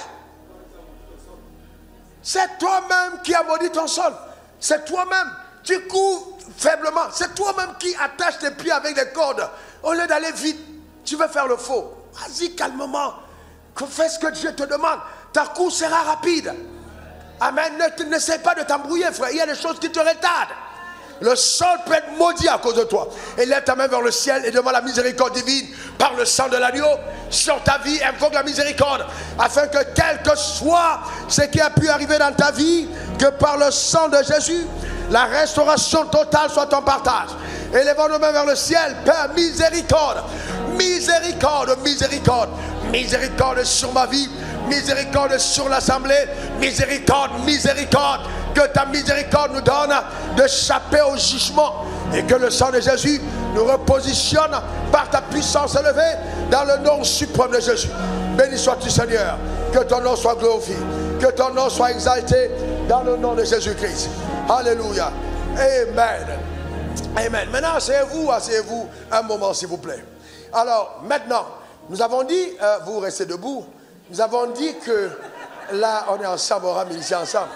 C'est toi-même qui as maudit ton sol. C'est toi-même. Tu cours faiblement. C'est toi-même qui attache tes pieds avec des cordes. Au lieu d'aller vite, tu veux faire le faux. Vas-y calmement. Fais ce que Dieu te demande. Ta course sera rapide. Amen. N'essaie pas de t'embrouiller, frère. Il y a des choses qui te retardent. Le sol peut être maudit à cause de toi. Et lève ta main vers le ciel et demande la miséricorde divine par le sang de l'agneau sur ta vie. Invoque la miséricorde afin que quel que soit ce qui a pu arriver dans ta vie, que par le sang de Jésus, la restauration totale soit ton partage. Élevons nos mains vers le ciel. Père, miséricorde, miséricorde, miséricorde, miséricorde sur ma vie, miséricorde sur l'assemblée, miséricorde, miséricorde. Que ta miséricorde nous donne d'échapper au jugement et que le sang de Jésus nous repositionne par ta puissance élevée dans le nom suprême de Jésus. Béni sois-tu, Seigneur. Que ton nom soit glorifié, que ton nom soit exalté dans le nom de Jésus-Christ. Alléluia. Amen. Amen. Maintenant, asseyez-vous un moment, s'il vous plaît. Alors, maintenant, nous avons dit, vous restez debout, nous avons dit que là, on est ensemble, on ramène ici ensemble.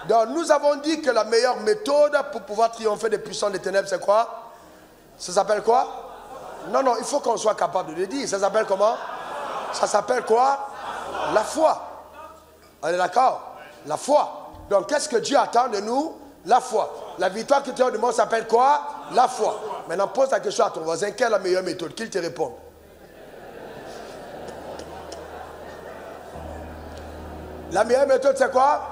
Donc, nous avons dit que la meilleure méthode pour pouvoir triompher des puissants des ténèbres, c'est quoi? Ça s'appelle quoi? Non, non, il faut qu'on soit capable de le dire. Ça s'appelle comment? Ça s'appelle quoi? La foi. On est d'accord? La foi. Donc, qu'est-ce que Dieu attend de nous? La foi. La victoire que tu as de moi s'appelle quoi? La foi. Maintenant, pose la question à ton voisin. Quelle est la meilleure méthode? Qu'il te réponde. La meilleure méthode, c'est quoi?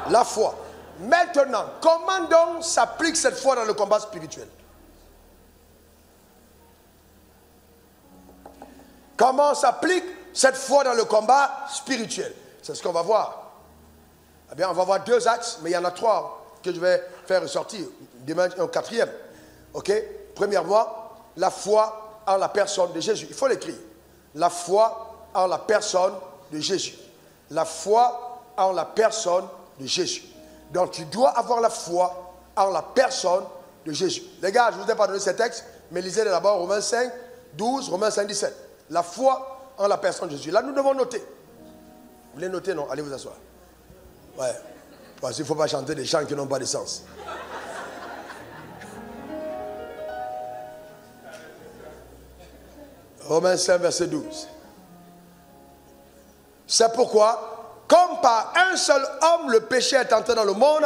La foi. Maintenant, comment donc s'applique cette foi dans le combat spirituel? Comment s'applique cette foi dans le combat spirituel? C'est ce qu'on va voir. Eh bien, on va voir deux axes, mais il y en a trois que je vais faire ressortir. Demain, un quatrième. Ok? Premièrement, la foi en la personne de Jésus. Il faut l'écrire. La foi en la personne de Jésus. La foi en la personne de Jésus. Donc, tu dois avoir la foi en la personne de Jésus. Les gars, je ne vous ai pas donné ces textes, mais lisez-les d'abord, Romains 5, 12, Romains 5, 17. La foi en la personne de Jésus. Là, nous devons noter. Vous voulez noter, non? Allez vous asseoir. Ouais. Parce qu'il ne faut pas chanter des chants qui n'ont pas de sens. Romains 5, verset 12. C'est pourquoi, comme par un seul homme le péché est entré dans le monde,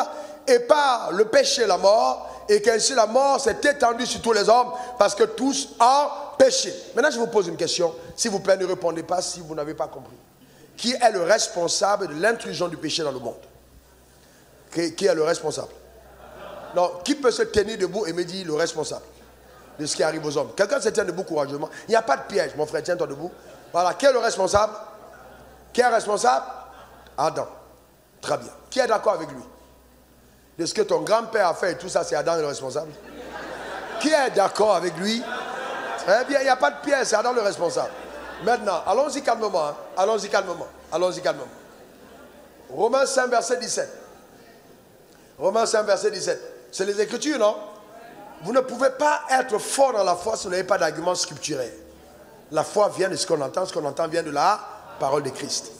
et par le péché la mort, et qu'ainsi la mort s'est étendue sur tous les hommes, parce que tous ont péché. Maintenant, je vous pose une question. S'il vous plaît, ne répondez pas si vous n'avez pas compris. Qui est le responsable de l'intrusion du péché dans le monde? Qui est le responsable? Non, qui peut se tenir debout et me dire le responsable de ce qui arrive aux hommes? Quelqu'un se tient debout courageusement. Il n'y a pas de piège, mon frère, tiens-toi debout. Voilà, qui est le responsable? Qui est responsable? Adam. Très bien. Qui est d'accord avec lui? De ce que ton grand-père a fait et tout ça, c'est Adam le responsable? Qui est d'accord avec lui? Très bien, il n'y a pas de piège, c'est Adam le responsable. Maintenant, allons-y calmement. Hein. Allons-y calmement. Allons-y calmement. Romains 5, verset 17. Romains 5, verset 17. C'est les Écritures, non? Vous ne pouvez pas être fort dans la foi si vous n'avez pas d'argument scripturaire. La foi vient de ce qu'on entend vient de la parole de Christ.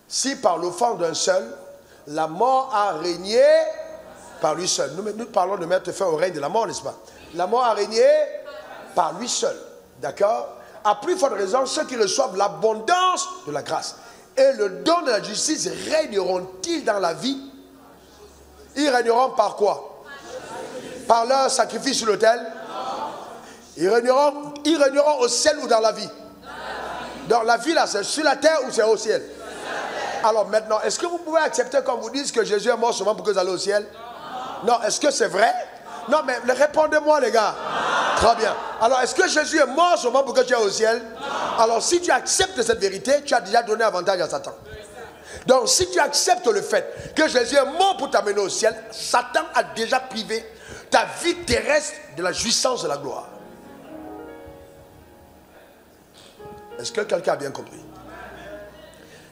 Si par l'offense d'un seul, la mort a régné par lui seul. Nous parlons de mettre fin au règne de la mort, n'est-ce pas? La mort a régné par lui seul. D'accord? À plus forte raison, ceux qui reçoivent l'abondance de la grâce et le don de la justice régneront-ils dans la vie? Ils régneront par quoi? Par leur sacrifice sur l'autel? Ils régneront au ciel ou dans la vie? Donc la vie là, c'est sur la terre ou c'est au ciel? Alors maintenant, est-ce que vous pouvez accepter qu'on vous dise que Jésus est mort seulement pour que vous allez au ciel? Non, est-ce que c'est vrai? Non, mais répondez-moi, les gars. Très bien. Alors, est-ce que Jésus est mort seulement pour que tu ailles au ciel? Alors, si tu acceptes cette vérité, tu as déjà donné avantage à Satan. Donc, si tu acceptes le fait que Jésus est mort pour t'amener au ciel, Satan a déjà privé ta vie terrestre de la jouissance de la gloire. Est-ce que quelqu'un a bien compris?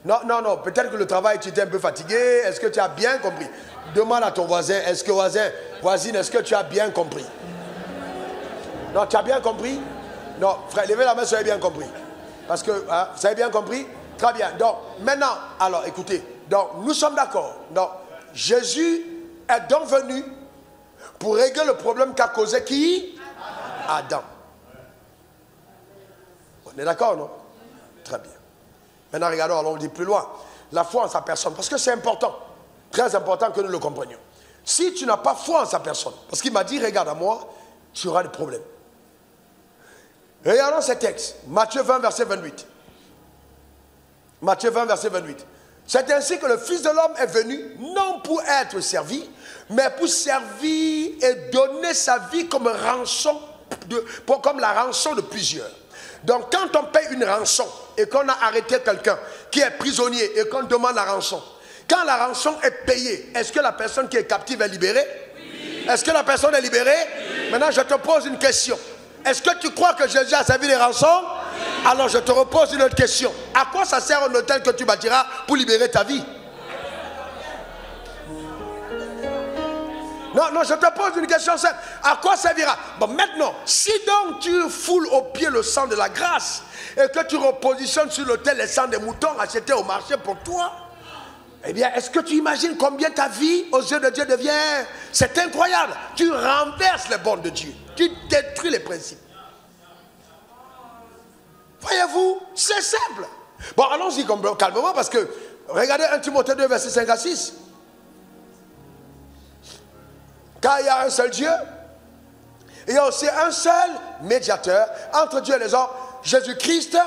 Non, non, non. Peut-être que le travail, tu étais un peu fatigué. Est-ce que tu as bien compris? Demande à ton voisin. Est-ce que voisine, est-ce que tu as bien compris? Non, tu as bien compris? Non, frère, levez la main si vous avez bien compris. Parce que, hein, vous avez bien compris? Très bien. Donc, maintenant, alors, écoutez. Donc, nous sommes d'accord. Donc, Jésus est donc venu pour régler le problème qu'a causé qui? Adam. On est d'accord, non? Très bien. Maintenant, regardons, allons dire plus loin. La foi en sa personne, parce que c'est important. Très important que nous le comprenions. Si tu n'as pas foi en sa personne, parce qu'il m'a dit, regarde à moi, tu auras des problèmes. Regardons ce texte. Matthieu 20, verset 28. Matthieu 20, verset 28. C'est ainsi que le Fils de l'homme est venu, non pour être servi, mais pour servir et donner sa vie comme rançon, comme la rançon de plusieurs. Donc quand on paye une rançon et qu'on a arrêté quelqu'un qui est prisonnier et qu'on demande la rançon, quand la rançon est payée, est-ce que la personne qui est captive est libérée? Oui. Est-ce que la personne est libérée? Oui. Maintenant je te pose une question. Est-ce que tu crois que Jésus a servi les rançons? Oui. Alors je te repose une autre question. À quoi ça sert un hôtel que tu bâtiras pour libérer ta vie? Non, non, je te pose une question simple. À quoi servira? Bon, maintenant, si donc tu foules au pied le sang de la grâce et que tu repositionnes sur l'autel les sangs des moutons achetés au marché pour toi, eh bien, est-ce que tu imagines combien ta vie aux yeux de Dieu devient? C'est incroyable. Tu renverses les bornes de Dieu. Tu détruis les principes. Voyez-vous, c'est simple. Bon, allons-y calmement parce que, regardez 1 Timothée 2, verset 5 à 6. Car il y a un seul Dieu, il y a aussi un seul médiateur entre Dieu et les hommes, Jésus-Christ,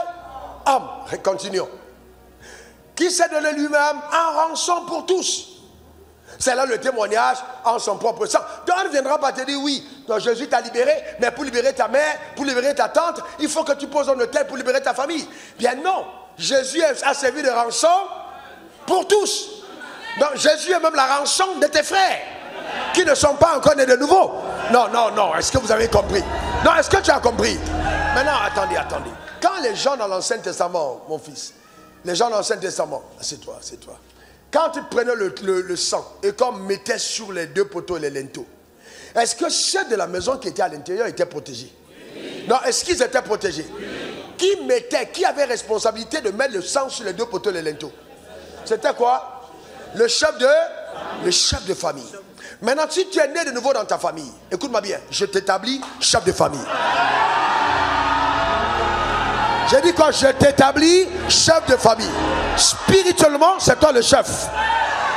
homme. Continuons. Qui s'est donné lui-même en rançon pour tous. C'est là le témoignage en son propre sang. Donc on ne viendra pas te dire oui, donc Jésus t'a libéré, mais pour libérer ta mère, pour libérer ta tante, il faut que tu poses un hôtel pour libérer ta famille. Bien non, Jésus a servi de rançon pour tous. Donc Jésus est même la rançon de tes frères qui ne sont pas encore nés de nouveau. Non, non, non, est-ce que vous avez compris? Non, est-ce que tu as compris? Maintenant, attendez. Quand les gens dans l'Ancien Testament, mon fils, les gens dans l'Ancien Testament, c'est toi. Quand ils prenaient le sang et qu'on mettait sur les deux poteaux et les linteaux, est-ce que ceux de la maison qui étaient à l'intérieur étaient protégés? Oui. Non, est-ce qu'ils étaient protégés? Oui. Qui avait responsabilité de mettre le sang sur les deux poteaux et les linteaux? C'était quoi? Le chef de famille. Maintenant, si tu es né de nouveau dans ta famille, écoute-moi bien, je t'établis chef de famille. J'ai dit quoi? Je t'établis chef de famille. Spirituellement, c'est toi le chef.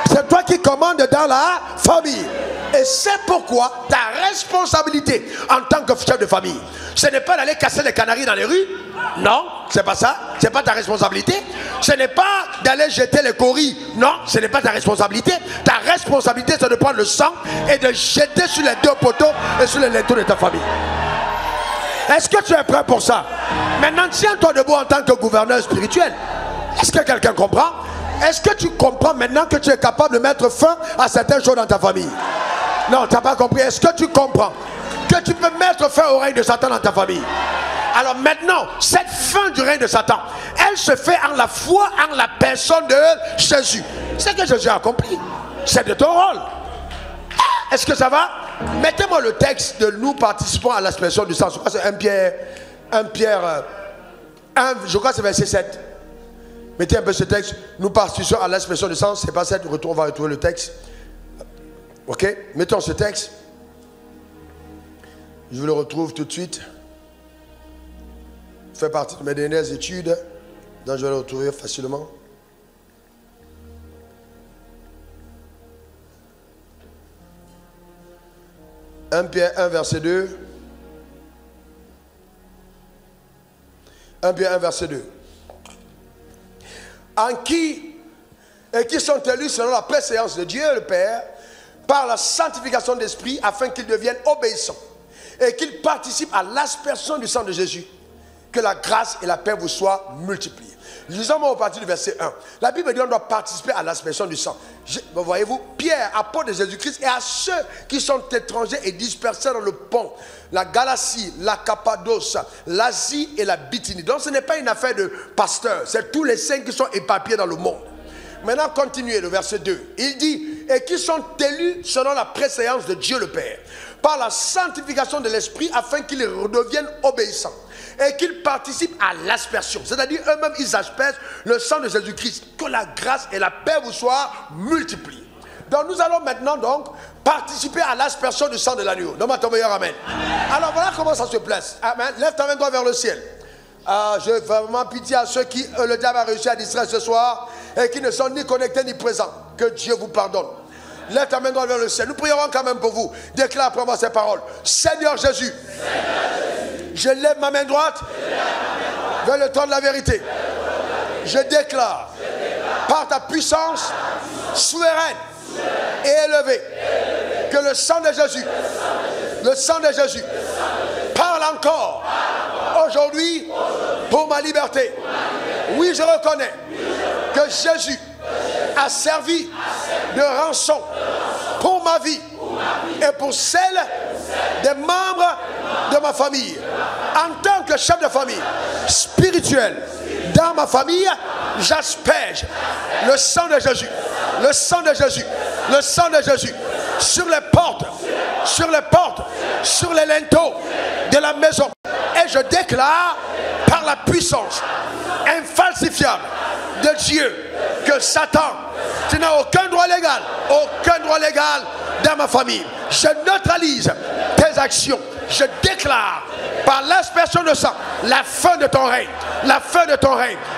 C'est toi qui commandes dans la famille. Et c'est pourquoi ta responsabilité en tant que chef de famille, ce n'est pas d'aller casser les canaris dans les rues. Non, c'est pas ça. C'est pas ta responsabilité. Ce n'est pas d'aller jeter les coris. Non, ce n'est pas ta responsabilité. Ta responsabilité, c'est de prendre le sang et de jeter sur les deux poteaux et sur les linteaux de ta famille. Est-ce que tu es prêt pour ça? Maintenant, tiens-toi debout en tant que gouverneur spirituel. Est-ce que quelqu'un comprend? Est-ce que tu comprends maintenant que tu es capable de mettre fin à certaines choses dans ta famille? Non, tu n'as pas compris. Est-ce que tu comprends que tu peux mettre fin au règne de Satan dans ta famille? Alors maintenant, cette fin du règne de Satan, elle se fait en la foi, en la personne de Jésus. C'est que Jésus a accompli. C'est de ton rôle. Est-ce que ça va? Mettez-moi le texte de nous participons à l'expression du sang. Je crois que c'est 1 Pierre 1, je crois que c'est verset 7. Mettez un peu ce texte. Nous participons à l'expression du sang. C'est pas 7, on va retrouver le texte. Ok? Mettons ce texte. Je vous le retrouve tout de suite. Fait partie de mes dernières études. Donc je vais le retrouver facilement. Pierre 1, verset 2. 1 Pierre 1, verset 2. En qui sont élus selon la préséance de Dieu le Père, par la sanctification de l'esprit, afin qu'ils deviennent obéissants et qu'ils participent à l'aspersion du sang de Jésus. Que la grâce et la paix vous soient multipliées. Lisons-moi au partir du verset 1. La Bible dit qu'on doit participer à l'aspersion du sang. Voyez-vous, Pierre, apôtre de Jésus-Christ, et à ceux qui sont étrangers et dispersés dans le pont, la Galatie, la Cappadoce, l'Asie et la Bithynie. Donc ce n'est pas une affaire de pasteur, c'est tous les saints qui sont éparpillés dans le monde. Maintenant, continuez le verset 2. Il dit, et qui sont élus selon la préséance de Dieu le Père, par la sanctification de l'esprit, afin qu'ils redeviennent obéissants et qu'ils participent à l'aspersion. C'est-à-dire eux-mêmes, ils aspergent le sang de Jésus-Christ. Que la grâce et la paix vous soient multipliées. Donc nous allons maintenant donc participer à l'aspersion du sang de l'agneau. Donne-moi ton meilleur amen. Alors voilà comment ça se place. Amen. Lève ta main droite vers le ciel. Je fais vraiment pitié à ceux qui, le diable a réussi à distraire ce soir et qui ne sont ni connectés ni présents. Que Dieu vous pardonne. Lève ta main droite vers le ciel. Nous prierons quand même pour vous. Déclare après moi ces paroles. Seigneur Jésus, je lève ma main droite vers le trône de la vérité. Je déclare par ta puissance souveraine et élevée que le sang de Jésus, parle encore aujourd'hui pour ma liberté. Oui, je reconnais que Jésus a servi de rançon pour ma vie et pour celle des membres de ma famille. En tant que chef de famille spirituel dans ma famille, j'asperge le sang de Jésus, le sang de Jésus, le sang de Jésus sur les portes, sur les linteaux de la maison. Et je déclare par la puissance infalsifiable de Dieu que Satan, tu n'as aucun droit légal dans ma famille. Je neutralise tes actions. Je déclare par l'aspersion de sang la fin de ton règne,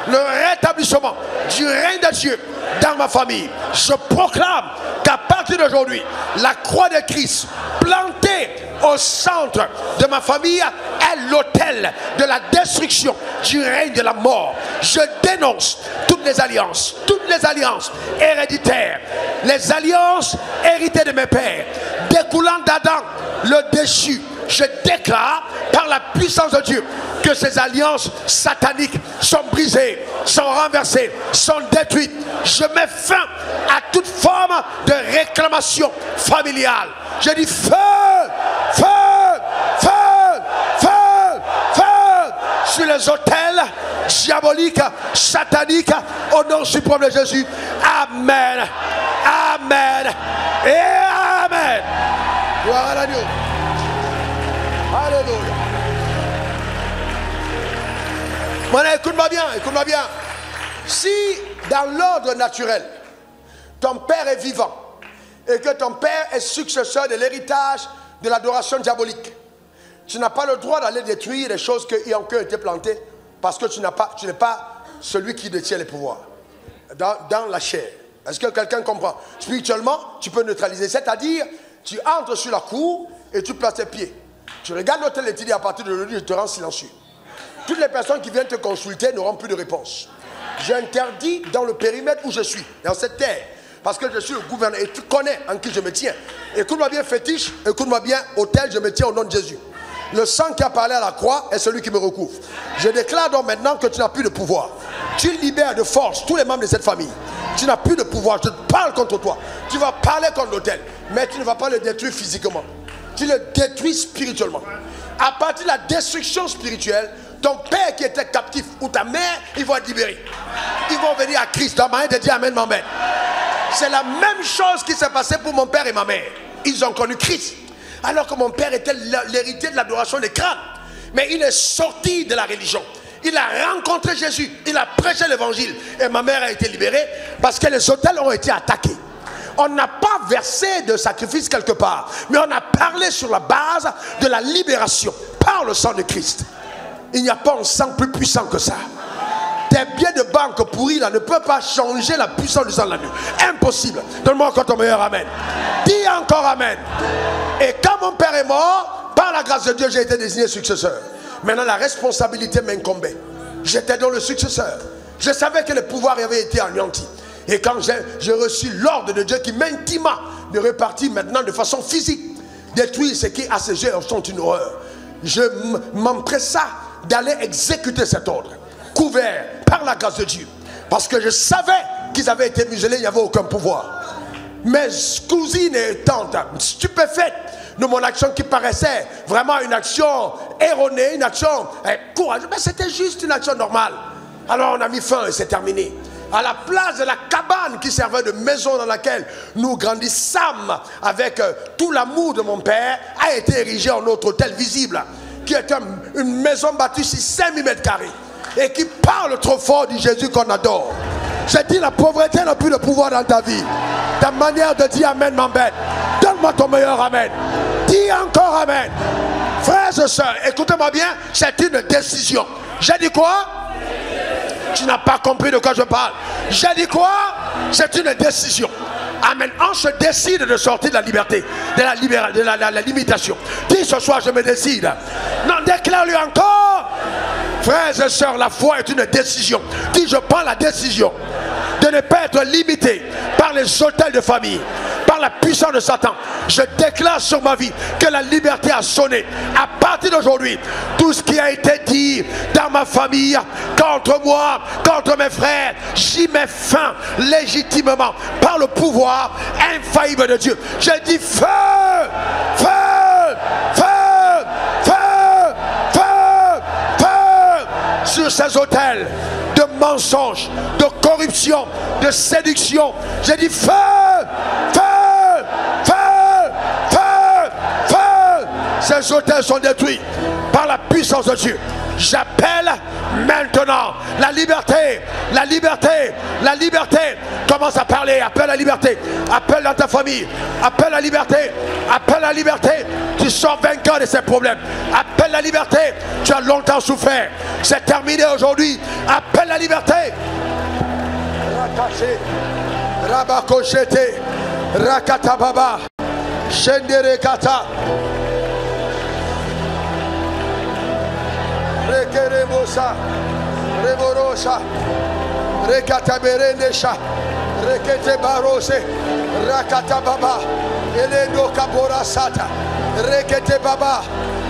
le rétablissement du règne de Dieu dans ma famille. Je proclame qu'à partir d'aujourd'hui, la croix de Christ plantée au centre de ma famille est l'autel de la destruction du règne de la mort. Je dénonce toutes les alliances héréditaires, les alliances héritées de mes pères, découlant d'Adam le déchu. Je déclare par la puissance de Dieu que ces alliances sataniques sont brisées, sont renversées, sont détruites. Je mets fin à toute forme de réclamation familiale. Je dis feu, feu, feu, feu, feu sur les autels diaboliques, sataniques, au nom suprême de Jésus. Amen, amen et amen. Gloire à l'agneau. Alléluia. Maintenant, écoute-moi bien. Si dans l'ordre naturel, ton père est vivant et que ton père est successeur de l'héritage de l'adoration diabolique, tu n'as pas le droit d'aller détruire les choses qui ont été plantées parce que tu n'es pas celui qui détient les pouvoirs dans la chair. Est-ce que quelqu'un comprend? Spirituellement, tu peux neutraliser, c'est-à-dire tu entres sur la cour et tu places tes pieds. Tu regardes l'hôtel et tu dis à partir de aujourd'hui, je te rends silencieux. Toutes les personnes qui viennent te consulter n'auront plus de réponse. J'interdis dans le périmètre où je suis, dans cette terre, parce que je suis le gouverneur et tu connais en qui je me tiens. Écoute-moi bien fétiche, écoute-moi bien hôtel, je me tiens au nom de Jésus. Le sang qui a parlé à la croix est celui qui me recouvre. Je déclare donc maintenant que tu n'as plus de pouvoir. Tu libères de force tous les membres de cette famille. Tu n'as plus de pouvoir, je parle contre toi. Tu vas parler contre l'hôtel, mais tu ne vas pas le détruire physiquement. Tu le détruis spirituellement. À partir de la destruction spirituelle, ton père qui était captif ou ta mère, ils vont être libérés. Ils vont venir à Christ. Dans ma main de dire amen, maman. C'est la même chose qui s'est passée pour mon père et ma mère. Ils ont connu Christ. Alors que mon père était l'héritier de l'adoration des crânes. Mais il est sorti de la religion. Il a rencontré Jésus. Il a prêché l'évangile. Et ma mère a été libérée parce que les autels ont été attaqués. On n'a pas versé de sacrifice quelque part, mais on a parlé sur la base de la libération par le sang de Christ. Il n'y a pas un sang plus puissant que ça. Tes biens de banque pourris là ne peuvent pas changer la puissance du sang de l'agneau. Impossible. Donne-moi encore ton meilleur amen. Dis encore amen. Et quand mon père est mort, par la grâce de Dieu, j'ai été désigné successeur. Maintenant, la responsabilité m'incombait. J'étais donc le successeur. Je savais que le pouvoir avait été anéanti. Et quand j'ai reçu l'ordre de Dieu qui m'intima de repartir maintenant de façon physique, détruire ce qui à ses yeux sont une horreur, je m'empressa d'aller exécuter cet ordre, couvert par la grâce de Dieu. Parce que je savais qu'ils avaient été muselés, il n'y avait aucun pouvoir. Mes cousines et tantes, stupéfaites de mon action qui paraissait vraiment une action erronée, une action courageuse, mais c'était juste une action normale. Alors on a mis fin et c'est terminé. À la place de la cabane qui servait de maison dans laquelle nous grandissâmes avec tout l'amour de mon père, a été érigé en notre hôtel visible, qui est une maison bâtie sur 5000 mètres carrés et qui parle trop fort du Jésus qu'on adore. J'ai dit, la pauvreté n'a plus de pouvoir dans ta vie. Ta manière de dire amen m'embête. Donne-moi ton meilleur amen. Dis encore amen. Frères et sœurs, écoutez-moi bien, c'est une décision. J'ai dit quoi? Tu n'as pas compris de quoi je parle. J'ai dit quoi? C'est une décision. Amen. On se décide de sortir de la liberté, de la limitation. Dis ce soir, je me décide. Non, déclare-lui encore. Frères et sœurs, la foi est une décision. Dis, je prends la décision de ne pas être limité par les hôtels de famille, par la puissance de Satan. Je déclare sur ma vie que la liberté a sonné. À partir d'aujourd'hui, tout ce qui a été dit dans ma famille, contre moi, contre mes frères, j'y mets fin légitimement par le pouvoir infaillible de Dieu. Je dis feu, feu, feu, feu, feu, feu sur ces hôtels de mensonges, de corruption, de séduction. Je dis feu, feu, feu, feu, feu. Ces hôtels sont détruits par la puissance de Dieu. J'appelle maintenant la liberté, la liberté, la liberté. Commence à parler, appelle la liberté, appelle dans ta famille, appelle la liberté, appelle la liberté. Tu sors vainqueur de ces problèmes. Appelle la liberté, tu as longtemps souffert. C'est terminé aujourd'hui. Appelle la liberté. Rakaché, Rabakochete, Rakatababa, Shenderekata. Rekeremosa, Reborosa, Rekataberenesha, Rekete Barose, Rakatababa, Elendo Kaborasata, Rekete Baba,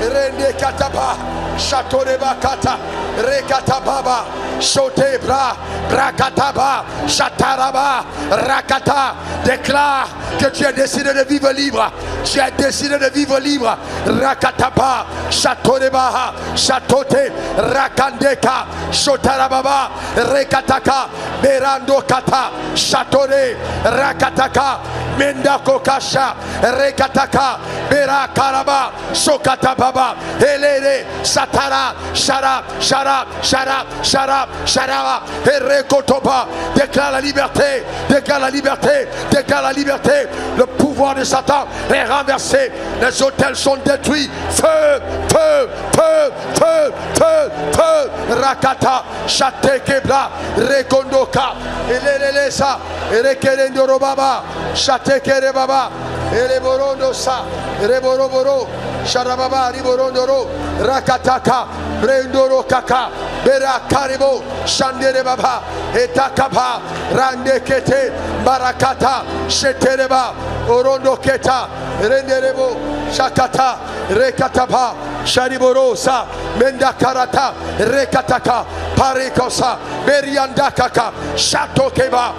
Rende Kataba, Chatoreba Kata, Rekatababa, Chotebra, Brakataba, Chataraba, Rakata. Déclare que tu as décidé de vivre libre. Tu as décidé de vivre libre. Rakataba, Chatoreba, Chatote, Rakandeka, Chotarababa, Rekataka, Berando Kata, Chatore, Rakataka, Mendako Kasha, Rekataka, Berakaraba, Sokatababa, Elere, Satara, Sharab, Sharab, Sharab, Sharab, Sharaba, Erekotoba. Déclare la liberté, déclare la liberté, déclare la liberté. Le pouvoir de Satan est renversé. Les hôtels sont détruits. Feu, feu, feu, feu, feu, feu. Rakata, Chatekebra, Rekondoka, Elelesa, Erekerendorobaba, Chatekerebaba, Ereboronosa, Reboroboro, Sharababa, Riborondoro, Rakataka, Brendoro Kaka, Bera Karibo, Shandere Baba, Etakaba, Randekete, Barakata, Shetereba, Orondo Keta, Renderebo, Shakata, Rekataba, Shariborosa, Mendakarata, Rekataka, Parikosa, Beriandakaka, Shatokeba,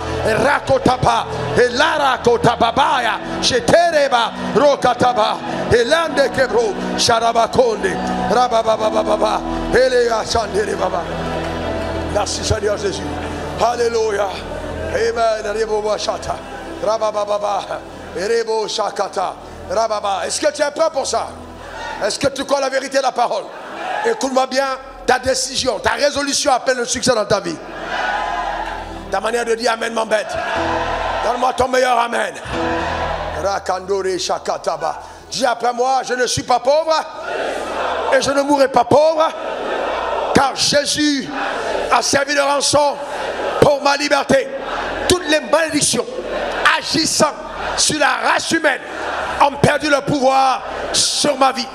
Rakotapa, Elara Kotababaya, Shetereba, Rokataba, Elande Kebro, Sharabakonde, Rabababa, Elea Shandere Baba. Merci Seigneur Jésus. Alléluia. Amen. Rebo Shata. Rabababa. Rebo Shakata. Rababa. Est-ce que tu es prêt pour ça? Est-ce que tu crois la vérité de la parole? Écoute-moi bien, ta décision, ta résolution appelle le succès dans ta vie. Ta manière de dire amen m'embête. Donne-moi ton meilleur amen. Rakandore Shakataba. Dis après moi, je ne suis pas pauvre et je ne mourrai pas pauvre, car Jésus a servi de rançon pour ma liberté. Toutes les malédictions agissant sur la race humaine ont perdu le pouvoir sur ma vie.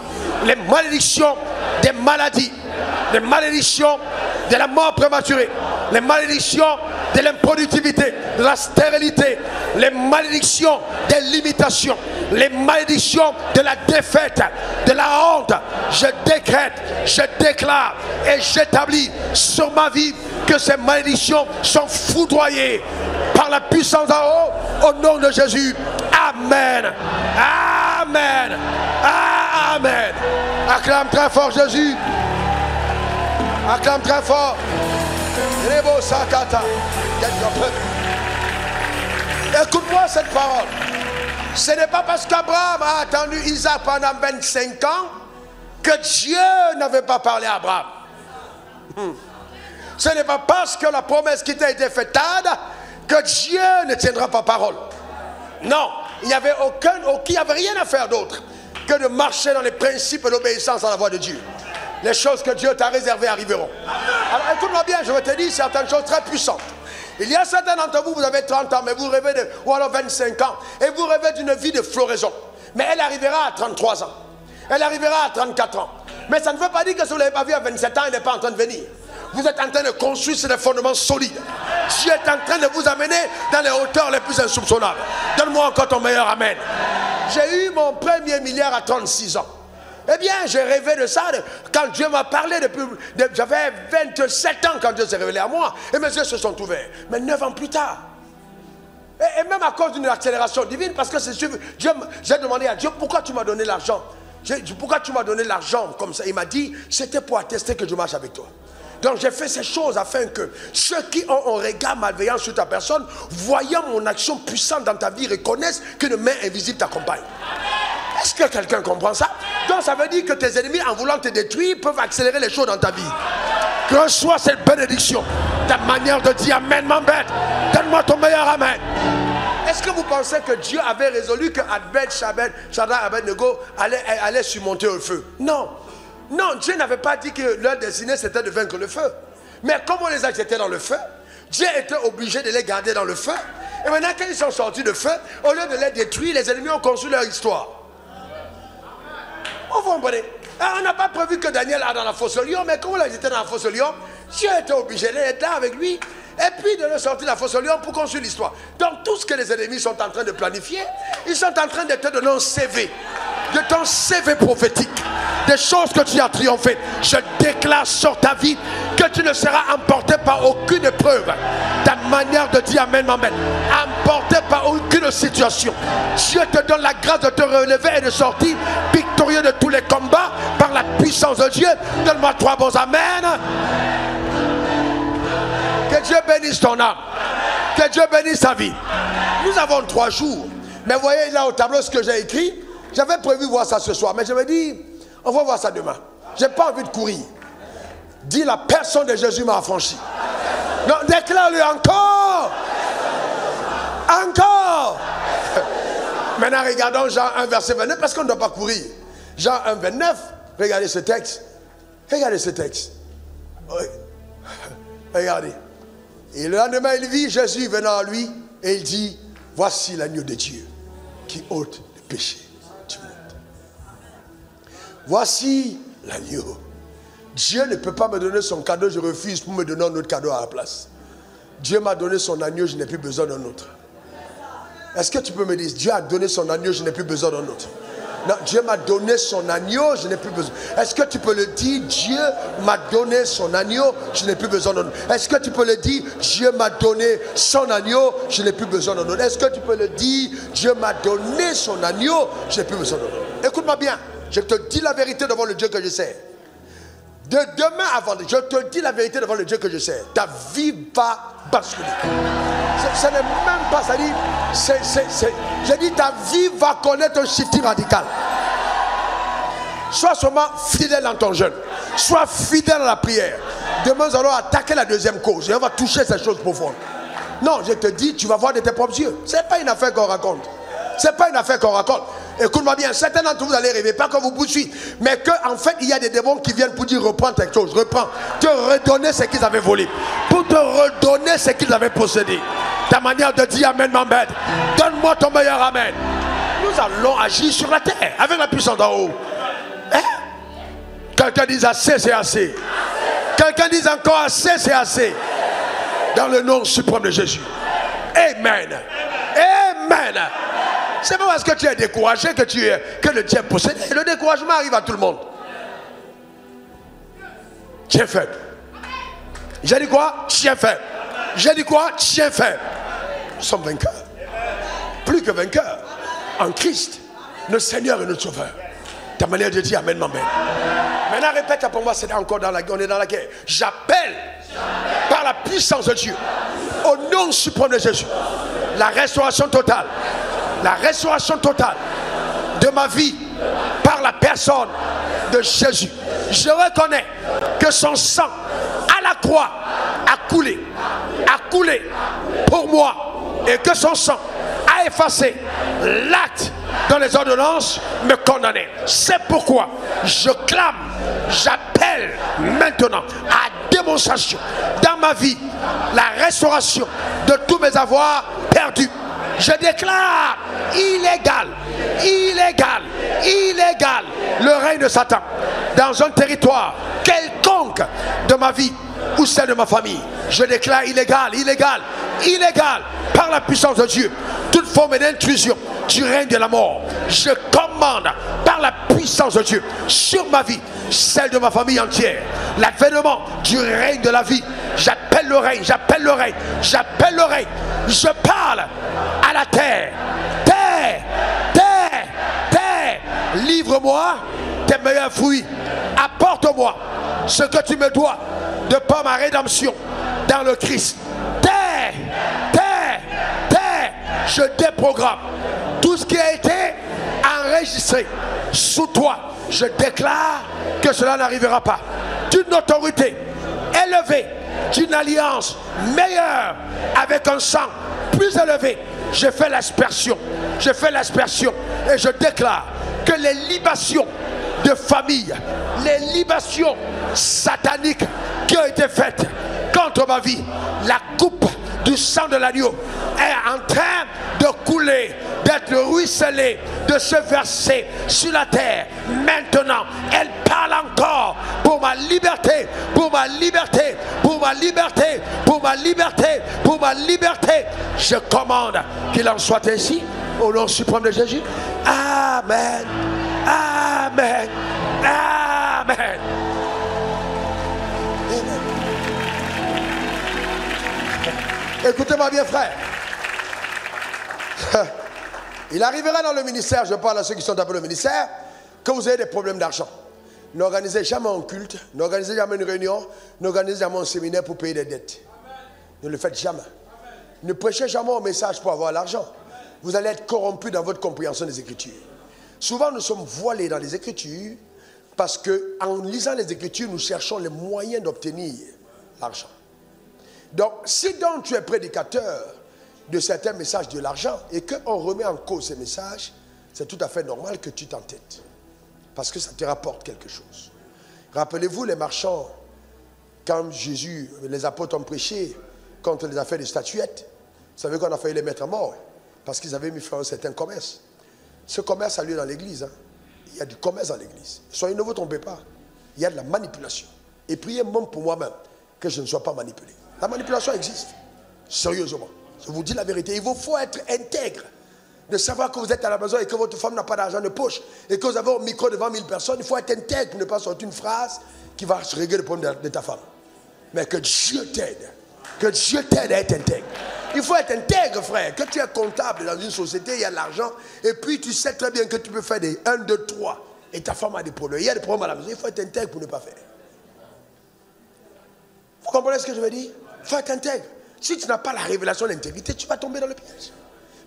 Les malédictions des maladies, les malédictions de la mort prématurée, les malédictions de l'improductivité, de la stérilité, les malédictions des limitations, les malédictions de la défaite, de la honte. Je décrète, je déclare et j'établis sur ma vie que ces malédictions sont foudroyées par la puissance en haut, au nom de Jésus. Amen. Amen. Amen. Acclame très fort Jésus. Acclame très fort. Rebo Sakata. Écoute-moi cette parole. Ce n'est pas parce qu'Abraham a attendu Isaac pendant 25 ans que Dieu n'avait pas parlé à Abraham. Ce n'est pas parce que la promesse qui t'a été faite que Dieu ne tiendra pas parole. Non, il n'y avait rien à faire d'autre que de marcher dans les principes et l'obéissance à la voix de Dieu. Les choses que Dieu t'a réservées arriveront. Alors écoute-moi bien, je vais te dire certaines choses très puissantes. Il y a certains d'entre vous, vous avez 30 ans, mais vous rêvez ou alors 25 ans, et vous rêvez d'une vie de floraison. Mais elle arrivera à 33 ans. Elle arrivera à 34 ans. Mais ça ne veut pas dire que si vous ne l'avez pas vu à 27 ans, elle n'est pas en train de venir. Vous êtes en train de construire sur des fondements solides. Dieu est en train de vous amener dans les hauteurs les plus insoupçonnables. Donne-moi encore ton meilleur amen. J'ai eu mon premier milliard à 36 ans. Eh bien, j'ai rêvé de ça quand Dieu m'a parlé j'avais 27 ans quand Dieu s'est révélé à moi. Et mes yeux se sont ouverts. Mais 9 ans plus tard. Et même à cause d'une accélération divine, parce que j'ai demandé à Dieu, pourquoi tu m'as donné l'argent? Pourquoi tu m'as donné l'argent comme ça? Il m'a dit, c'était pour attester que je marche avec toi. Donc j'ai fait ces choses afin que ceux qui ont un regard malveillant sur ta personne, voyant mon action puissante dans ta vie, reconnaissent qu'une main invisible t'accompagne. Est-ce que quelqu'un comprend ça? Donc ça veut dire que tes ennemis, en voulant te détruire, peuvent accélérer les choses dans ta vie. Reçois cette bénédiction. Ta manière de dire amen m'embête. Donne-moi ton meilleur amen. Est-ce que vous pensez que Dieu avait résolu que Shadrach, Abednego allait surmonter le feu? Non. Non, Dieu n'avait pas dit que leur destinée c'était de vaincre le feu. Mais comme on les a jetés dans le feu, Dieu était obligé de les garder dans le feu. Et maintenant quand ils sont sortis du feu, au lieu de les détruire, les ennemis ont construit leur histoire. Vous comprenez? On n'a pas prévu que Daniel a dans la fosse au lion, mais comme on l'a jeté dans la fosse au lion, Dieu était obligé d'être là avec lui. Et puis de le sortir de la fosse au lion pour construire l'histoire. Donc tout ce que les ennemis sont en train de planifier, ils sont en train de te donner un CV. De ton CV prophétique. Des choses que tu as triomphé. Je déclare sur ta vie que tu ne seras emporté par aucune épreuve. Ta manière de dire amen m'embête. Emporté par aucune situation. Dieu te donne la grâce de te relever et de sortir victorieux de tous les combats par la puissance de Dieu. Donne-moi 3 bons amen. Que Dieu bénisse ton âme. Que Dieu bénisse ta vie. Nous avons 3 jours. Mais voyez là au tableau ce que j'ai écrit. J'avais prévu voir ça ce soir. Mais je me dis, on va voir ça demain. Je n'ai pas envie de courir. Dis, la personne de Jésus m'a affranchi. Non, déclare-le encore. Encore. Maintenant, regardons Jean 1, verset 29, parce qu'on ne doit pas courir. Jean 1, 29. Regardez ce texte. Regardez ce texte. Oui. Regardez. Et le lendemain, il vit Jésus venant à lui et il dit, voici l'agneau de Dieu qui ôte le péché du monde. Voici l'agneau. Dieu ne peut pas me donner son cadeau, je refuse pour me donner un autre cadeau à la place. Dieu m'a donné son agneau, je n'ai plus besoin d'un autre. Est-ce que tu peux me dire, Dieu a donné son agneau, je n'ai plus besoin d'un autre? Non, Dieu m'a donné son agneau, je n'ai plus besoin. Est-ce que tu peux le dire, Dieu m'a donné son agneau, je n'ai plus besoin d'un autre? Est-ce que tu peux le dire, Dieu m'a donné son agneau, je n'ai plus besoin d'un autre? Est-ce que tu peux le dire, Dieu m'a donné son agneau, je n'ai plus besoin d'un autre? Écoute-moi bien, je te dis la vérité devant le Dieu que je sers. De demain avant, je te dis la vérité devant le Dieu que je sers. Ta vie va basculer. Ce n'est même pas ça. Je dis ta vie va connaître un shifting radical. Sois seulement fidèle dans ton jeûne. Sois fidèle à la prière. Demain nous allons attaquer la deuxième cause. Et on va toucher ces choses profondes. Non, je te dis, tu vas voir de tes propres yeux. Ce n'est pas une affaire qu'on raconte. Ce n'est pas une affaire qu'on raconte. Écoute-moi bien, certains d'entre vous allez rêver, pas que vous poursuivez, mais qu'en fait il y a des démons qui viennent pour dire reprends quelque chose, reprends, te redonner ce qu'ils avaient volé, pour te redonner ce qu'ils avaient possédé. Ta manière de dire amen m'embête. Donne-moi ton meilleur amen. Nous allons agir sur la terre avec la puissance d'en haut. Hein? Quelqu'un dise assez, c'est assez. Quelqu'un dise encore assez, c'est assez. Dans le nom suprême de Jésus. Amen. Amen. C'est pas parce que tu es découragé que le diable est possédé. Le découragement arrive à tout le monde. Tu es faible. J'ai dit quoi? Tu es faible. J'ai dit quoi? Tu es faible. Nous sommes vainqueurs. Plus que vainqueurs. En Christ, notre Seigneur et notre Sauveur. Ta manière de dire amen, amen. Maintenant, répète pour moi, c'est encore dans la, on est dans la guerre. J'appelle par la puissance de Dieu, au nom suprême de Jésus, la restauration totale. La restauration totale de ma vie par la personne de Jésus. Je reconnais que son sang à la croix a coulé pour moi et que son sang a effacé l'acte dans les ordonnances me condamnait. C'est pourquoi je clame, j'appelle maintenant à démonstration dans ma vie la restauration de tous mes avoirs perdus. Je déclare illégal le règne de Satan dans un territoire quelconque de ma vie ou celle de ma famille. Je déclare illégal par la puissance de Dieu toute forme d'intrusion du règne de la mort. Je commande par la puissance de Dieu sur ma vie, celle de ma famille entière, l'avènement du règne de la vie. J'appelle le règne. Je parle à la terre. Terre, livre-moi tes meilleurs fruits. Apporte-moi ce que tu me dois de par ma rédemption dans le Christ. Terre, je déprogramme tout ce qui a été enregistré sous toi. Je déclare que cela n'arrivera pas. D'une autorité élevée, d'une alliance meilleure, avec un sang plus élevé, je fais l'aspersion et je déclare que les libations de famille, les libations sataniques qui ont été faites contre ma vie, la coupe du sang de l'agneau est en train de couler, d'être ruisselée, de se verser sur la terre. Maintenant, elle parle encore pour ma liberté, pour ma liberté, pour ma liberté, pour ma liberté, pour ma liberté. Je commande qu'il en soit ainsi au nom suprême de Jésus. Amen. Amen. Amen. Écoutez-moi bien, frère. Il arrivera dans le ministère, je parle à ceux qui sont appelés au ministère, que vous ayez des problèmes d'argent. N'organisez jamais un culte, n'organisez jamais une réunion, n'organisez jamais un séminaire pour payer des dettes. Ne le faites jamais. Ne prêchez jamais un message pour avoir l'argent. Vous allez être corrompu dans votre compréhension des Écritures. Souvent, nous sommes voilés dans les Écritures parce qu'en lisant les Écritures, nous cherchons les moyens d'obtenir l'argent. Donc, si donc tu es prédicateur de certains messages de l'argent et qu'on remet en cause ces messages, c'est tout à fait normal que tu t'entêtes. Parce que ça te rapporte quelque chose. Rappelez-vous les marchands, quand Jésus, les apôtres ont prêché contre les affaires des statuettes, vous savez qu'on a failli les mettre à mort parce qu'ils avaient mis fin à un certain commerce. Ce commerce a lieu dans l'église. Il y a du commerce dans l'église. Soyez, ne vous trompez pas. Il y a de la manipulation. Et priez même pour moi-même que je ne sois pas manipulé. La manipulation existe. Sérieusement. Je vous dis la vérité. Il vous faut être intègre. De savoir que vous êtes à la maison et que votre femme n'a pas d'argent de poche et que vous avez un micro devant 1000 personnes. Il faut être intègre pour ne pas sortir une phrase qui va régler le problème de ta femme. Mais que Dieu t'aide. Que Dieu t'aide à être intègre. Il faut être intègre, frère. Que tu es comptable dans une société, il y a de l'argent. Et puis tu sais très bien que tu peux faire des 1, 2, 3. Et ta femme a des problèmes. Il y a des problèmes à la maison. Il faut être intègre pour ne pas faire. Vous comprenez ce que je veux dire? Il faut être intègre. Si tu n'as pas la révélation de l'intégrité, tu vas tomber dans le piège.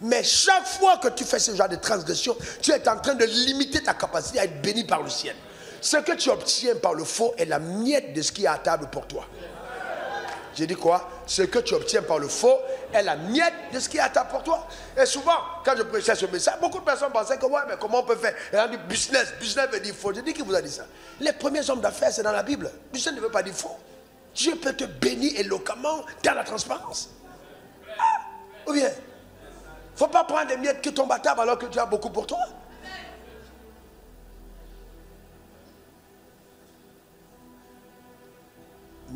Mais chaque fois que tu fais ce genre de transgression, tu es en train de limiter ta capacité à être béni par le ciel. Ce que tu obtiens par le faux est la miette de ce qui est à table pour toi. J'ai dit quoi? Ce que tu obtiens par le faux est la miette de ce qui est à table pour toi. Et souvent, quand je prêchais ce message, beaucoup de personnes pensaient que ouais, mais comment on peut faire? Et on dit business veut dire faux. Je dis qui vous a dit ça? Les premiers hommes d'affaires, c'est dans la Bible. Business ne veut pas dire faux. Dieu peut te bénir éloquemment dans la transparence. Ou bien, il ne faut pas prendre des miettes qui tombent à table alors que tu as beaucoup pour toi.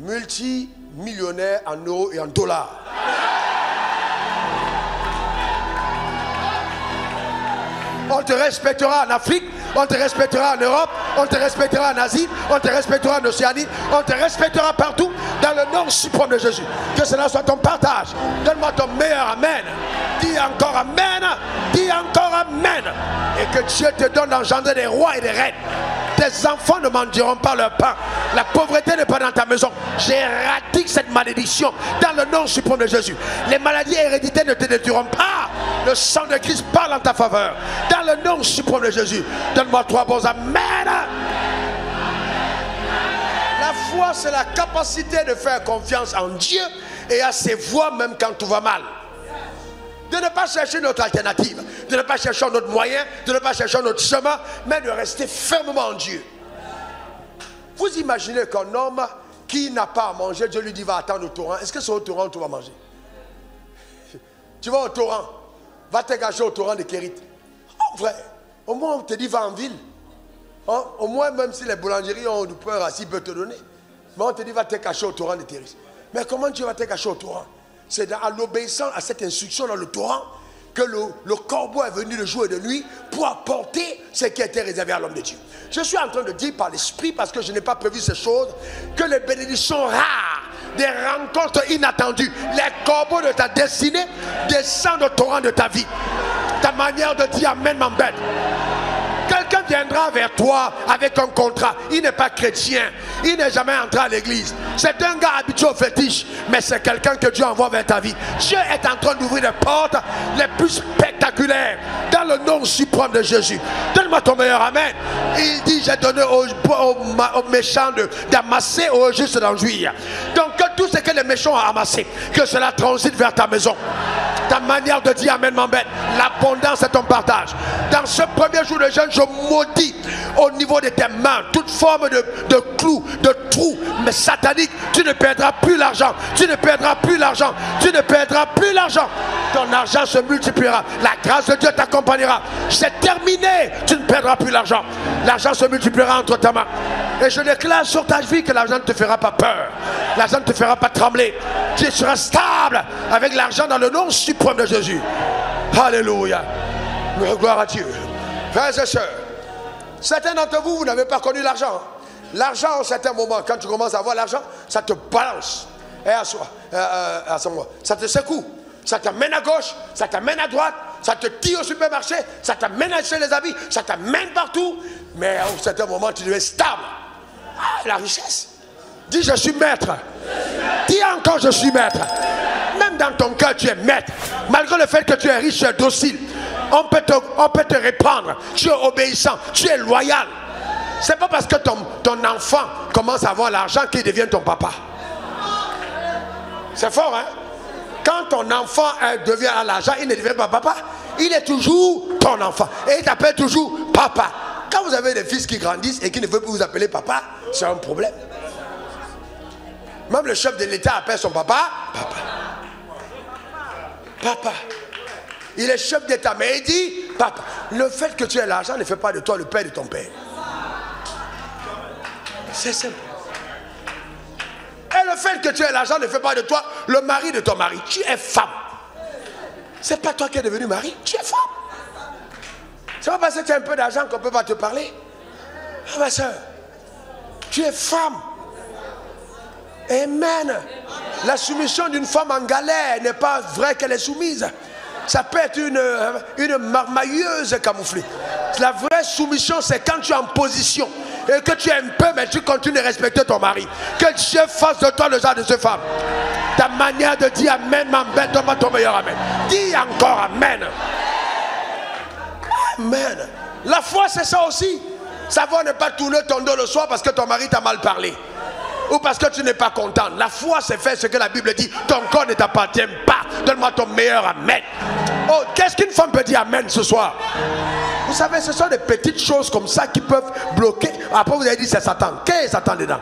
multimillionnaire en euros et en dollars. On te respectera en Afrique, on te respectera en Europe, on te respectera en Asie, on te respectera en Océanie, on te respectera partout dans le nom suprême de Jésus. Que cela soit ton partage. Donne-moi ton meilleur amen. Dis encore amen. Dis encore amen. Et que Dieu te donne d'engendrer des rois et des reines. Tes enfants ne mendiront pas leur pain. La pauvreté n'est pas dans ta maison. J'éradique cette malédiction dans le nom suprême de Jésus. Les maladies héréditaires ne te détruiront pas. Le sang de Christ parle en ta faveur. Dans le nom suprême de Jésus. Donne-moi 3 bons amen. La foi, c'est la capacité de faire confiance en Dieu et à ses voies même quand tout va mal. De ne pas chercher notre alternative, de ne pas chercher notre moyen, de ne pas chercher notre chemin, mais de rester fermement en Dieu. Vous imaginez qu'un homme qui n'a pas à manger, Dieu lui dit va attendre au torrent. Est-ce que c'est au torrent où tu vas manger? Tu vas au torrent, va te cacher au torrent de Kérit. Oh vrai, au moins on te dit va en ville. Hein? Au moins même si les boulangeries ont du peur, s'ils peuvent te donner. Mais on te dit va te cacher au torrent de Kérit. Mais comment Dieu va te cacher au torrent? C'est en l'obéissant à cette instruction dans le torrent que le corbeau est venu de jour et de nuit pour apporter ce qui était réservé à l'homme de Dieu. Je suis en train de dire par l'esprit, parce que je n'ai pas prévu ces choses, que les bénédictions rares, des rencontres inattendues, les corbeaux de ta destinée descendent au torrent de ta vie. Ta manière de dire amen m'embête. Quelqu'un viendra vers toi avec un contrat. Il n'est pas chrétien. Il n'est jamais entré à l'église. C'est un gars habitué au fétiche. Mais c'est quelqu'un que Dieu envoie vers ta vie. Dieu est en train d'ouvrir les portes les plus spectaculaires. Dans le nom suprême de Jésus. Donne-moi ton meilleur amen. Il dit j'ai donné aux méchants d'amasser, aux justes d'en jouir. Donc que tout ce que les méchants ont amassé, que cela transite vers ta maison. Ta manière de dire amen m'embête. L'abondance est ton partage. Dans ce premier jour de jeûne, je maudis au niveau de tes mains toute forme de clou, de trou, mais satanique. Tu ne perdras plus l'argent. Tu ne perdras plus l'argent. Tu ne perdras plus l'argent. Ton argent se multipliera. La grâce de Dieu t'accompagnera. C'est terminé. Tu ne perdras plus l'argent. L'argent se multipliera entre ta main. Et je déclare sur ta vie que l'argent ne te fera pas peur. L'argent ne te fera pas trembler. Tu seras stable avec l'argent dans le nom suprême de Jésus. Alléluia. Gloire à Dieu. Frères et sœurs, certains d'entre vous, vous n'avez pas connu l'argent. L'argent, à un certain moment, quand tu commences à avoir l'argent, ça te balance. Et à ce moment, ça te secoue. Ça t'amène à gauche, ça t'amène à droite, ça te tire au supermarché, ça t'amène à acheter les habits, ça t'amène partout. Mais à un certain moment, tu deviens stable. Ah, la richesse. Dis je suis maître. Dis encore je suis maître. Même dans ton cœur, tu es maître. Malgré le fait que tu es riche, tu es docile. On peut te reprendre. Tu es obéissant, tu es loyal. C'est pas parce que ton enfant commence à avoir l'argent qu'il devient ton papa. C'est fort, hein? Quand ton enfant devient à l'argent, il ne devient pas papa. Il est toujours ton enfant. Et il t'appelle toujours papa. Quand vous avez des fils qui grandissent et qui ne veulent plus vous appeler papa, c'est un problème. Même le chef de l'État appelle son papa papa. Papa. Il est chef d'État, mais il dit papa. Le fait que tu aies l'argent ne fait pas de toi le père de ton père. C'est simple. Et le fait que tu aies l'argent ne fait pas de toi le mari de ton mari. Tu es femme. C'est pas toi qui es devenu mari, tu es femme. C'est pas parce que tu as un peu d'argent qu'on ne peut pas te parler. Ah ma soeur, tu es femme. Amen. La soumission d'une femme en galère n'est pas vrai qu'elle est soumise. Ça peut être une marmailleuse camouflée. La vraie soumission, c'est quand tu es en position et que tu aimes peu, mais tu continues de respecter ton mari. Que Dieu fasse de toi le genre de cette femme. Ta manière de dire amen m'embête, donne-moi ton meilleur amen. Dis encore amen. Amen. La foi, c'est ça aussi. Savoir ne pas tourner ton dos le soir parce que ton mari t'a mal parlé. Ou parce que tu n'es pas content. La foi, c'est faire ce que la Bible dit. Ton corps ne t'appartient pas. Donne-moi ton meilleur amen. Oh, qu'est-ce qu'une femme peut dire amen ce soir? Vous savez, ce sont des petites choses comme ça qui peuvent bloquer. Après, vous avez dit c'est Satan. Qu'est-ce que Satan dedans?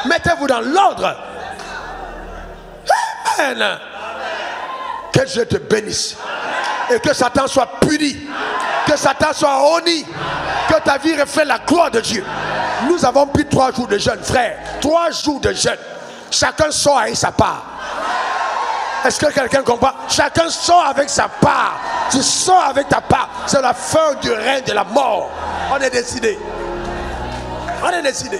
Mettez-vous dans l'ordre. Amen. Que Dieu te bénisse. Et que Satan soit puni. Que Satan soit honni. Que ta vie reflète la gloire de Dieu. Nous avons pris 3 jours de jeûne, frère. 3 jours de jeûne. Chacun sort avec sa part. Est-ce que quelqu'un comprend? Chacun sort avec sa part. Tu sors avec ta part. C'est la fin du règne de la mort. On est décidé. On est décidé.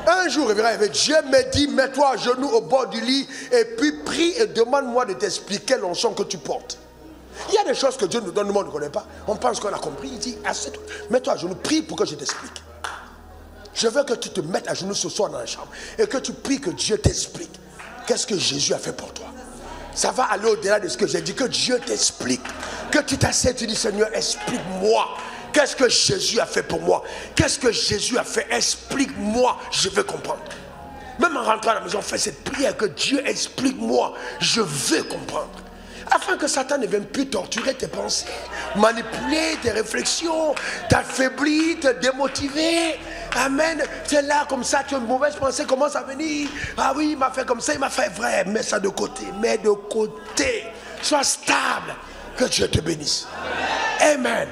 Un jour, Dieu me dit, mets-toi à genoux au bord du lit et puis prie et demande-moi de t'expliquer l'onction que tu portes. Il y a des choses que Dieu nous donne, nous on ne connaît pas. On pense qu'on a compris. Il dit, mets-toi à genoux, prie pour que je t'explique. Je veux que tu te mettes à genoux ce soir dans la chambre et que tu pries que Dieu t'explique. Qu'est-ce que Jésus a fait pour toi? Ça va aller au-delà de ce que j'ai dit. Que Dieu t'explique. Que tu t'assieds et tu dis, Seigneur, explique-moi. Qu'est-ce que Jésus a fait pour moi? Qu'est-ce que Jésus a fait? Explique-moi, je veux comprendre. Même en rentrant à la maison, fais cette prière que Dieu explique-moi, je veux comprendre. Afin que Satan ne vienne plus torturer tes pensées, manipuler tes réflexions, t'affaiblir, te démotiver. Amen. Tu es là comme ça, tu as une mauvaise pensée, commence à venir. Ah oui, il m'a fait comme ça, il m'a fait vrai. Mets ça de côté, mets de côté. Sois stable. Que Dieu te bénisse. Amen.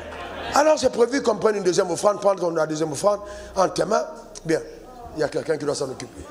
Alors c'est prévu qu'on prenne une deuxième offrande, prendre la deuxième offrande en tes mains. Bien, il y a quelqu'un qui doit s'en occuper.